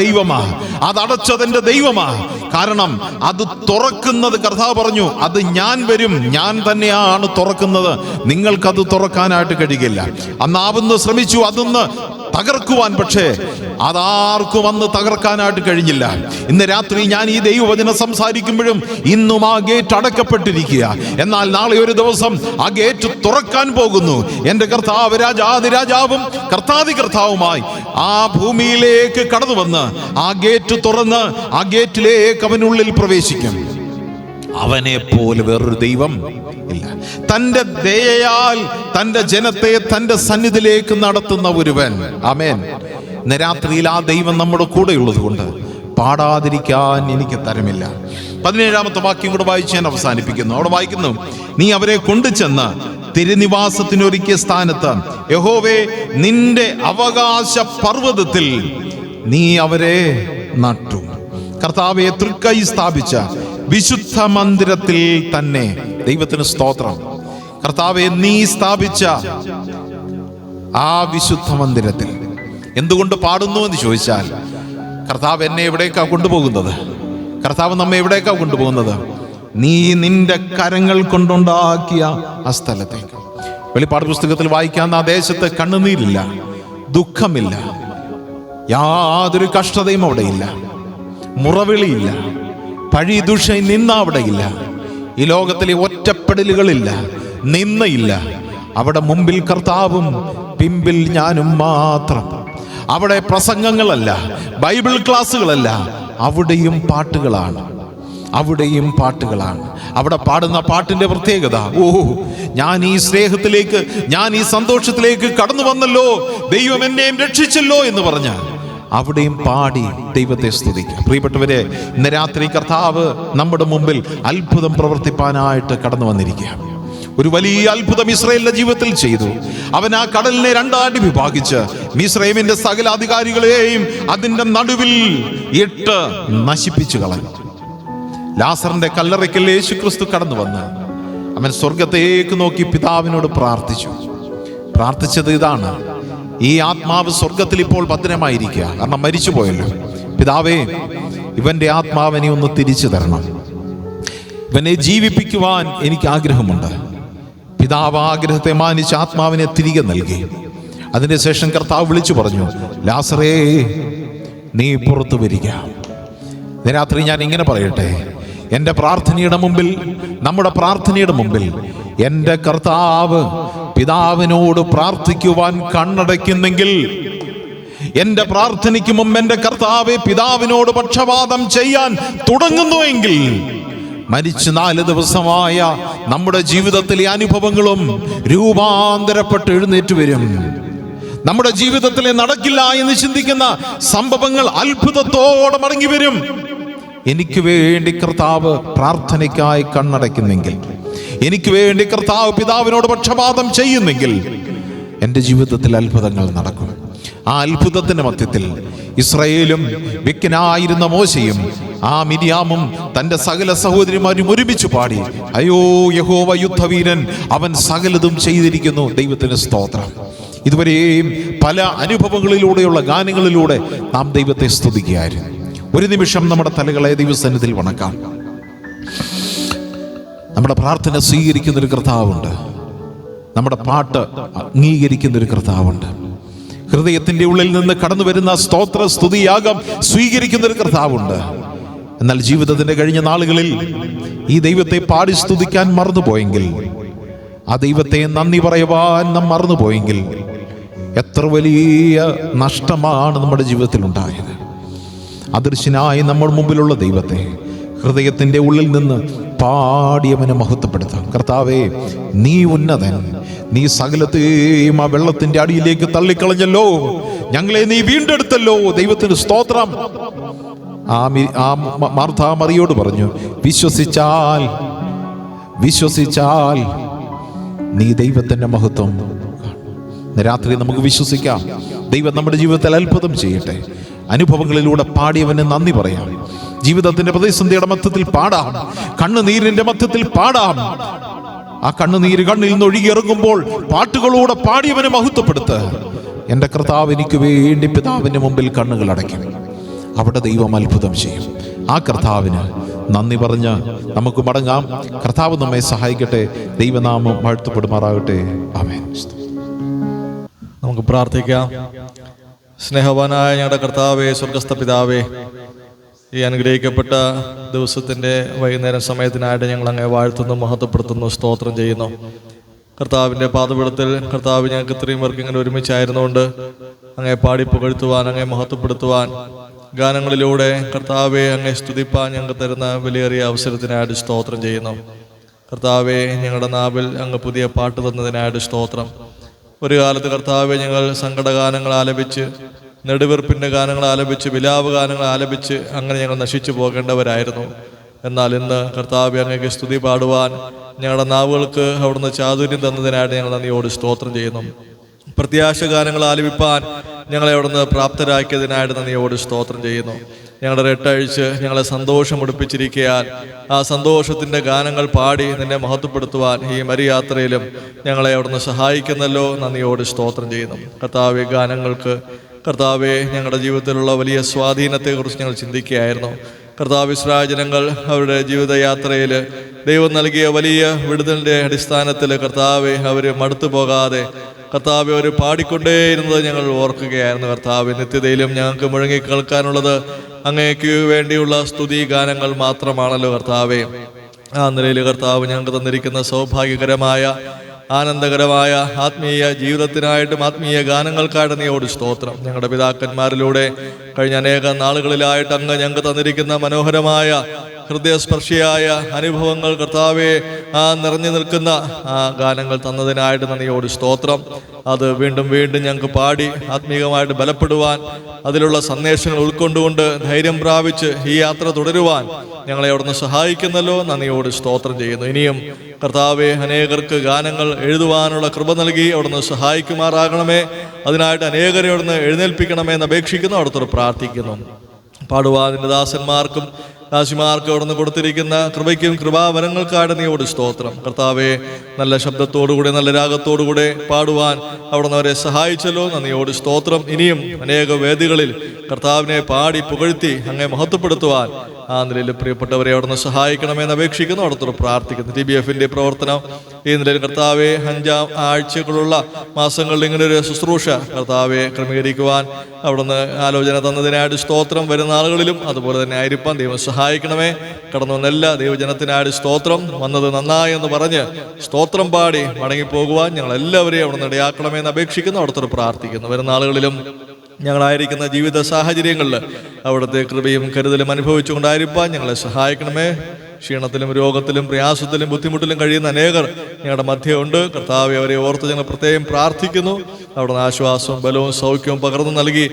ദൈവമാ, കാരണം അത് തുറക്കുന്നത്, കർത്താവ് പറഞ്ഞു, അത് ഞാൻ വരും, ഞാൻ തന്നെയാണ് തുറക്കുന്നത്, നിങ്ങൾക്കത് തുറക്കാനായിട്ട് കഴിയില്ല. അന്നാവുന്ന ശ്രമിച്ചു അതൊന്ന് തകർക്കുവാൻ, പക്ഷേ അതാർക്കും അന്ന് തകർക്കാനായിട്ട് കഴിഞ്ഞില്ല. ഇന്ന് രാത്രി ഞാൻ ഈ ദൈവവചനം സംസാരിക്കുമ്പോഴും ഇന്നും ആ ഗേറ്റ് അടക്കപ്പെട്ടിരിക്കുക. എന്നാൽ നാളെ ഒരു ദിവസം ആ ഗേറ്റ് തുറക്കാൻ പോകുന്നു. എൻ്റെ കർത്താവ് രാജാതിരാജാവും കർത്താവുമായി ആ ഭൂമിയിലേക്ക് കടന്നു വന്ന് ആ ഗേറ്റ് തുറന്ന് ആ ഗേറ്റിലേക്ക് അവനുള്ളിൽ പ്രവേശിക്കും. അവനെ പോലെ വേറൊരു ദൈവം ഇല്ല. തന്റെ ദയയാൽ തന്റെ ജനത്തെ തന്റെ സന്നിധിയിലേക്ക് നടത്തുന്ന ഒരുവൻ. ആമേൻ. ഇന്ന് രാത്രിയിൽ ആ ദൈവം നമ്മുടെ കൂടെയുള്ളത് കൊണ്ട് പാടാതിരിക്കാൻ എനിക്ക് തരമില്ല. 17-ാമത്തെ വാക്യം കൂടെ വായിച്ച് ഞാൻ അവസാനിപ്പിക്കുന്നു. അവിടെ വായിക്കുന്നു, നീ അവരെ കൊണ്ടുചെന്ന് തിരുനിവാസത്തിനൊരുക്കിയ സ്ഥാനത്ത്, യഹോവേ, നിന്റെ അവകാശ പർവ്വതത്തിൽ നീ അവരെ നട്ടു. കർത്താവെ, തൃക്കൈ സ്ഥാപിച്ച വിശുദ്ധ മന്ദിരത്തിൽ തന്നെ. ദൈവത്തിന് സ്തോത്രം. കർത്താവെ, നീ സ്ഥാപിച്ച ആ വിശുദ്ധ മന്ദിരത്തിൽ. എന്തുകൊണ്ട് പാടുന്നു എന്ന് ചോദിച്ചാൽ, കർത്താവ് എന്നെ എവിടേക്കാ കൊണ്ടുപോകുന്നത്? കർത്താവ് നമ്മെ എവിടേക്കാ കൊണ്ടുപോകുന്നത്? നീ നിന്റെ കരങ്ങൾ കൊണ്ടുണ്ടാക്കിയ ആ സ്ഥലത്തേക്ക്. വെളിപ്പാട് പുസ്തകത്തിൽ വായിക്കാവുന്ന ആ ദേശത്ത് കണ്ണുനീരില്ല, ദുഃഖമില്ല, യാതൊരു കഷ്ടതയും അവിടെയില്ല, മുറവിളിയില്ല, പഴി ദുഷ നിന്ന അവിടെയില്ല, ഈ ലോകത്തിലെ ഒറ്റപ്പെടലുകളില്ല, നിന്നയില്ല. അവിടെ മുമ്പിൽ കർത്താവും പിമ്പിൽ ഞാനും മാത്രം. അവിടെ പ്രസംഗങ്ങളല്ല, ബൈബിൾ ക്ലാസ്സുകളല്ല, അവിടെയും പാട്ടുകളാണ്. അവിടെയും പാട്ടുകളാണ്. അവിടെ പാടുന്ന പാട്ടിന്റെ പ്രത്യേകത, ഞാൻ ഈ സ്നേഹത്തിലേക്ക്, ഞാൻ ഈ സന്തോഷത്തിലേക്ക് കടന്നു വന്നല്ലോ, ദൈവം എന്നെയും രക്ഷിച്ചല്ലോ എന്ന് പറഞ്ഞ അവിടെയും പാടി ദൈവത്തെ സ്തുതിക്കുക. പ്രിയപ്പെട്ടവരെ, ഇന്ന് രാത്രി കർത്താവ് നമ്മുടെ മുമ്പിൽ അത്ഭുതം പ്രവർത്തിപ്പാനായിട്ട് കടന്നു വന്നിരിക്കുക. ഒരു വലിയ അത്ഭുതം ഇസ്രായേലിന്റെ ജീവിതത്തിൽ ചെയ്തു. അവൻ ആ കടലിനെ രണ്ടാടി വിഭാഗിച്ച് മിസ്രൈമിന്റെ സകല അധികാരികളെയും അതിന്റെ നടുവിൽ ഇട്ട് നശിപ്പിച്ചു കളഞ്ഞു. ലാസറിന്റെ കല്ലറയ്ക്കൽ യേശുക്രിസ്തു കടന്നു വന്ന് അവൻ സ്വർഗത്തേക്ക് നോക്കി പിതാവിനോട് പ്രാർത്ഥിച്ചത് ഇതാണ്: ഈ ആത്മാവ് സ്വർഗത്തിൽ ഇപ്പോൾ ഭദ്രമായിരിക്കുക, കാരണം മരിച്ചു പോയല്ലോ. പിതാവേ, ഇവന്റെ ആത്മാവിനെ ഒന്ന് തിരിച്ചു തരണം, ഇവനെ ജീവിപ്പിക്കുവാൻ എനിക്ക് ആഗ്രഹമുണ്ട്. പിതാവ് ആഗ്രഹത്തെ മാനിച്ച് ആത്മാവിനെ തിരികെ നൽകി. അതിന് ശേഷം കർത്താവ് വിളിച്ചു പറഞ്ഞു, ലാസറേ, നീ പുറത്തു വരിക. രാത്രി ഞാൻ ഇങ്ങനെ പറയട്ടെ, എൻ്റെ പ്രാർത്ഥനയുടെ മുമ്പിൽ, നമ്മുടെ പ്രാർത്ഥനയുടെ മുമ്പിൽ എൻ്റെ കർത്താവ് പിതാവിനോട് പ്രാർത്ഥിക്കുവാൻ കണ്ണടയ്ക്കുന്നെങ്കിൽ, എൻ്റെ പ്രാർത്ഥനയ്ക്ക് മുമ്പ് എൻ്റെ കർത്താവ് പിതാവിനോട് പക്ഷപാതം ചെയ്യാൻ തുടങ്ങുന്നുവെങ്കിൽ, മരിച്ച് 4 ദിവസമായ നമ്മുടെ ജീവിതത്തിലെ അനുഭവങ്ങളും രൂപാന്തരപ്പെട്ട് എഴുന്നേറ്റ് വരും. നമ്മുടെ ജീവിതത്തിലെ നടക്കില്ല എന്ന് ചിന്തിക്കുന്ന സംഭവങ്ങൾ അത്ഭുതത്തോടെ മടങ്ങി വരും. എനിക്ക് വേണ്ടി കർത്താവ് പ്രാർത്ഥനയ്ക്കായി കണ്ണടയ്ക്കുന്നെങ്കിൽ, എനിക്ക് വേണ്ടി കർത്താവ് പിതാവിനോട് പക്ഷപാതം ചെയ്യുന്നെങ്കിൽ, എൻ്റെ ജീവിതത്തിൽ അത്ഭുതങ്ങൾ നടക്കും. ആ അത്ഭുതത്തിന്റെ മധ്യത്തിൽ ഇസ്രായേലും വിക്കനായിരുന്ന മോശയും ആ മിരിയാമും തൻ്റെ സകല സഹോദരിമാരും ഒരുമിച്ച് പാടി, അയ്യോ യഹോവ യുദ്ധവീരൻ, അവൻ സകലതും ചെയ്തിരിക്കുന്നു. ദൈവത്തിന് സ്തോത്രം. ഇതുവരെയും പല അനുഭവങ്ങളിലൂടെയുള്ള ഗാനങ്ങളിലൂടെ നാം ദൈവത്തെ സ്തുതിക്കുകയായിരുന്നു. ഒരു നിമിഷം നമ്മുടെ തലകളെ ദൈവസന്നിധിയിൽ വണക്കാം. നമ്മുടെ പ്രാർത്ഥന സ്വീകരിക്കുന്നൊരു കർത്താവുണ്ട്. നമ്മുടെ പാട്ട് അംഗീകരിക്കുന്നൊരു കർത്താവുണ്ട്. ഹൃദയത്തിൻ്റെ ഉള്ളിൽ നിന്ന് കടന്നു വരുന്ന സ്തോത്ര സ്തുതിയാഗം സ്വീകരിക്കുന്നൊരു കർത്താവുണ്ട്. എന്നാൽ ജീവിതത്തിന്റെ കഴിഞ്ഞ നാളുകളിൽ ഈ ദൈവത്തെ പാടി സ്തുതിക്കാൻ മറന്നുപോയെങ്കിൽ, ആ ദൈവത്തെ നന്ദി പറയുവാൻ നാം മറന്നുപോയെങ്കിൽ, എത്ര വലിയ നഷ്ടമാണ് നമ്മുടെ ജീവിതത്തിൽ ഉണ്ടായത്. അദൃശ്യനായി നമ്മുടെ മുമ്പിലുള്ള ദൈവത്തെ ഹൃദയത്തിൻ്റെ ഉള്ളിൽ നിന്ന് പാടിയവനെ മഹത്വപ്പെടുത്താം. കർത്താവേ, നീ ഉന്നതൻ, നീ സകലത്തെയും ആ വെള്ളത്തിൻ്റെ അടിയിലേക്ക് തള്ളിക്കളഞ്ഞല്ലോ, ഞങ്ങളെ നീ വീണ്ടെടുത്തല്ലോ. ദൈവത്തിന് സ്തോത്രം. ആ മാർത്താ മറിയോട് പറഞ്ഞു, വിശ്വസിച്ചാൽ നീ ദൈവത്തിൻ്റെ മഹത്വം. രാത്രി നമുക്ക് വിശ്വസിക്കാം, ദൈവം നമ്മുടെ ജീവിതത്തിൽ അത്ഭുതം ചെയ്യട്ടെ. അനുഭവങ്ങളിലൂടെ പാടിയവന് നന്ദി പറയാം. ജീവിതത്തിന്റെ പ്രതിസന്ധിയുടെ മധ്യത്തിൽ പാടാം, കണ്ണുനീരിന്റെ മധ്യത്തിൽ പാടാം. ആ കണ്ണുനീര് കണ്ണിൽ നിന്ന് ഒഴുകിയിറങ്ങുമ്പോൾ പാട്ടുകളൂടെ പാടിയവനെ മഹത്വപ്പെടുത്ത്. എൻ്റെ കർത്താവ് എനിക്ക് വേണ്ടി പിതാവിൻ്റെ മുമ്പിൽ കണ്ണുകൾ അടയ്ക്കും. അവിടെ ദൈവം അത്ഭുതം ചെയ്യും. ആ കർത്താവിന് നന്ദി പറഞ്ഞ് നമുക്ക് മടങ്ങാം. കർത്താവ് നമ്മെ സഹായിക്കട്ടെ. ദൈവനാമം വാഴ്ത്തപ്പെടുമാറാകട്ടെ. ആമേൻ. നമുക്ക് പ്രാർത്ഥിക്കാം. സ്നേഹവാനായ ഞങ്ങളുടെ കർത്താവേ, സ്വർഗസ്ഥ പിതാവേ, ഈ അനുഗ്രഹിക്കപ്പെട്ട ദിവസത്തിൻ്റെ വൈകുന്നേരം സമയത്തിനായിട്ട് ഞങ്ങൾ അങ്ങേ വാഴ്ത്തുന്നു, മഹത്വപ്പെടുത്തുന്നു, സ്തോത്രം ചെയ്യുന്നു. കർത്താവിൻ്റെ പാദപീഠത്തിൽ കർത്താവ് ഞങ്ങൾക്ക് ഇത്രയും പേർക്ക് ഇങ്ങനെ ഒരുമിച്ചായിരുന്നുകൊണ്ട് അങ്ങേ പാടി പുകഴ്ത്തുവാൻ, അങ്ങേ മഹത്വപ്പെടുത്തുവാൻ, ഗാനങ്ങളിലൂടെ കർത്താവെ അങ്ങേ സ്തുതിപ്പാൻ ഞങ്ങൾക്ക് തരുന്ന വിലയേറിയ അവസരത്തിനായിട്ട് സ്തോത്രം ചെയ്യുന്നു. കർത്താവെ, ഞങ്ങളുടെ നാവിൽ അങ്ങ് പുതിയ പാട്ട് തന്നതിനായിട്ട് സ്തോത്രം. ഒരു കാലത്ത് കർത്താവെ, ഞങ്ങൾ സങ്കടഗാനങ്ങൾ ആലപിച്ച്, നെടുവീർപ്പിൻ്റെ ഗാനങ്ങൾ ആലപിച്ച്, വിലാപ ഗാനങ്ങൾ ആലപിച്ച് അങ്ങനെ ഞങ്ങൾ നശിച്ചു പോകേണ്ടവരായിരുന്നു. എന്നാൽ ഇന്ന് കർത്താവെ, അങ്ങേക്ക് സ്തുതി പാടുവാൻ ഞങ്ങളുടെ നാവുകൾക്ക് അവിടുന്ന് ചാതുര്യം തന്നതിനായിട്ട് ഞങ്ങൾ നന്ദിയോട് സ്തോത്രം ചെയ്യുന്നു. പ്രത്യാശ ഗാനങ്ങൾ ആലപിപ്പാൻ ഞങ്ങളെ അവിടുന്ന് പ്രാപ്തരാക്കിയതിനായിട്ട് നന്ദിയോട് സ്തോത്രം ചെയ്യുന്നു. ഞങ്ങളുടെ രട്ടഴിച്ച് ഞങ്ങളെ സന്തോഷം ഉടുപ്പിച്ചിരിക്കാൻ ആ സന്തോഷത്തിൻ്റെ ഗാനങ്ങൾ പാടി നിന്നെ മഹത്വപ്പെടുത്തുവാൻ ഈ മരിയാത്രയിലും ഞങ്ങളെ അവിടുന്ന് സഹായിക്കുന്നല്ലോ, നന്ദിയോട് സ്തോത്രം ചെയ്യുന്നു. കർത്താവെ, ഗാനങ്ങൾക്ക് കർത്താവെ ഞങ്ങളുടെ ജീവിതത്തിലുള്ള വലിയ സ്വാധീനത്തെക്കുറിച്ച് ഞങ്ങൾ ചിന്തിക്കുകയായിരുന്നു. കർത്താവ്, ഇസ്രായേൽ ജനങ്ങൾ അവരുടെ ജീവിതയാത്രയിൽ ദൈവം നൽകിയ വലിയ വിടുതലിൻ്റെ അടിസ്ഥാനത്തിൽ കർത്താവെ അവർ മടുത്തു പോകാതെ കർത്താവെ അവർ പാടിക്കൊണ്ടേയിരുന്നത് ഞങ്ങൾ ഓർക്കുകയായിരുന്നു. കർത്താവ്, നിത്യതയിലും ഞങ്ങൾക്ക് മുഴങ്ങി കേൾക്കാനുള്ളത് അങ്ങേക്ക് വേണ്ടിയുള്ള സ്തുതി ഗാനങ്ങൾ മാത്രമാണല്ലോ കർത്താവെ. ആ നിലയിൽ കർത്താവ് ഞങ്ങൾക്ക് തന്നിരിക്കുന്ന സൗഭാഗ്യകരമായ ആനന്ദകരമായ ആത്മീയ ജീവിതത്തിനായിട്ടും ആത്മീയ ഗാനങ്ങൾക്കായിട്ട് നീയോട് സ്തോത്രം. ഞങ്ങളുടെ പിതാക്കന്മാരിലൂടെ കഴിഞ്ഞ അനേക നാളുകളിലായിട്ട് അങ്ങ് ഞങ്ങൾക്ക് തന്നിരിക്കുന്ന മനോഹരമായ ഹൃദയസ്പർശിയായ അനുഭവങ്ങൾ കർത്താവെ നിറഞ്ഞു നിൽക്കുന്ന ഗാനങ്ങൾ തന്നതിനായിട്ട് നന്ദിയോട് സ്തോത്രം. അത് വീണ്ടും വീണ്ടും ഞങ്ങൾക്ക് പാടി ആത്മീയമായിട്ട് ബലപ്പെടുവാൻ, അതിലുള്ള സന്ദേശങ്ങൾ ഉൾക്കൊണ്ടുകൊണ്ട് ധൈര്യം പ്രാപിച്ച് ഈ യാത്ര തുടരുവാൻ ഞങ്ങളെ അവിടുന്ന് സഹായിക്കുന്നല്ലോ. നന്ദിയോട് സ്തോത്രം ചെയ്യുന്നു. ഇനിയും കർത്താവെ അനേകർക്ക് ഗാനങ്ങൾ എഴുതുവാനുള്ള കൃപ നൽകി അവിടുന്ന് സഹായിക്കുമാറാകണമേ. അതിനായിട്ട് അനേകരെ അവിടുന്ന് എഴുന്നേൽപ്പിക്കണമേ എന്ന് അപേക്ഷിക്കുന്നു, അവിടുത്തെ പ്രാർത്ഥിക്കുന്നു. പാടുവാൻ നിന്റെ ദാസന്മാർക്കും ദാസിമാർക്ക് അവിടുന്ന് കൊടുത്തിരിക്കുന്ന കൃപയ്ക്കും കൃപാവരങ്ങൾക്കായിട്ട് നീയോട് സ്തോത്രം. കർത്താവെ നല്ല ശബ്ദത്തോടുകൂടെ നല്ല രാഗത്തോടുകൂടെ പാടുവാൻ അവിടുന്ന് അവരെ സഹായിച്ചല്ലോ. നന്ദിയോട് സ്തോത്രം. ഇനിയും അനേക വേദികളിൽ കർത്താവിനെ പാടി പുകഴ്ത്തി അങ്ങേ മഹത്വപ്പെടുത്തുവാൻ നിലയിൽ പ്രിയപ്പെട്ടവരെ അവിടുന്ന് സഹായിക്കണമെന്ന് അപേക്ഷിക്കുന്നു, അവിടുത്തെ പ്രാർത്ഥിക്കുന്നു. TBFന്റെ പ്രവർത്തനം ഈ നിലയിൽ കർത്താവെ 5 ആഴ്ചകളുള്ള മാസങ്ങളിൽ ഇങ്ങനെ ഒരു ശുശ്രൂഷ കർത്താവെ ക്രമീകരിക്കുവാൻ അവിടുന്ന് ആലോചന തന്നതിനായിട്ട് സ്തോത്രം. വരുന്ന ആളുകളിലും അതുപോലെ തന്നെ ആയിരിക്കാൻ ദൈവം സഹായിക്കണമേ. കടന്നു വന്ന എല്ലാ ദൈവജനത്തിനായിട്ട് സ്തോത്രം. വന്നത് നന്നായി എന്ന് പറഞ്ഞ് സ്തോത്രം പാടി മടങ്ങിപ്പോകുവാൻ ഞങ്ങളെല്ലാവരെയും അവിടുന്ന് ഇടയാക്കണമെന്ന് അപേക്ഷിക്കുന്നു, അവിടുത്തെ പ്രാർത്ഥിക്കുന്നു. വരുന്ന ആളുകളിലും ഞങ്ങളായിരിക്കുന്ന ജീവിത സാഹചര്യങ്ങളിൽ അവിടുത്തെ കൃപയും കരുതലും അനുഭവിച്ചുകൊണ്ടായിരിക്കാൻ ഞങ്ങളെ സഹായിക്കണമേ. ക്ഷീണത്തിലും രോഗത്തിലും പ്രയാസത്തിലും ബുദ്ധിമുട്ടിലും കഴിയുന്ന അനേകർ ഞങ്ങളുടെ മധ്യമുണ്ട്. കർത്താവെ അവരെ ഓർത്ത് ഞങ്ങൾ പ്രത്യേകം പ്രാർത്ഥിക്കുന്നു. അവിടുന്ന് ആശ്വാസവും ബലവും സൗഖ്യവും പകർന്നു നൽകി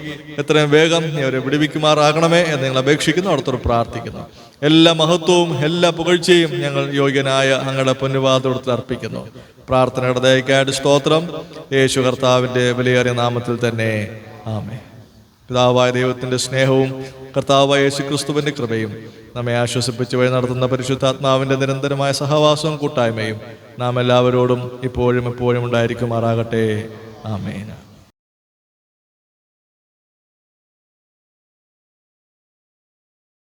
എത്രയും വേഗം അവരെ വിടുവിക്കുമാറാകണമേ എന്ന് ഞങ്ങൾ അപേക്ഷിക്കുന്നു, അവിടുത്തെ പ്രാർത്ഥിക്കുന്നു. എല്ലാ മഹത്വവും എല്ലാ പുകഴ്ചയും ഞങ്ങൾ യോഗ്യനായ അങ്ങയുടെ പൊന്നുപാദത്തിൽ അർപ്പിക്കുന്നു. പ്രാർത്ഥനയുടെ ദയക്കായിട്ട് സ്തോത്രം. യേശു കർത്താവിൻ്റെ വിലയേറിയ നാമത്തിൽ തന്നെ ആമേൻ. പിതാവായ ദൈവത്തിൻ്റെ സ്നേഹവും കർത്താവായ യേശു ക്രിസ്തുവിൻ്റെ കൃപയും നമ്മെ ആശ്വസിപ്പിച്ച് വഴി നടത്തുന്ന പരിശുദ്ധാത്മാവിൻ്റെ നിരന്തരമായ സഹവാസവും കൂട്ടായ്മയും നാം എല്ലാവരോടും ഇപ്പോഴും എപ്പോഴും ഉണ്ടായിരിക്കുമാറാകട്ടെ. ആമേൻ.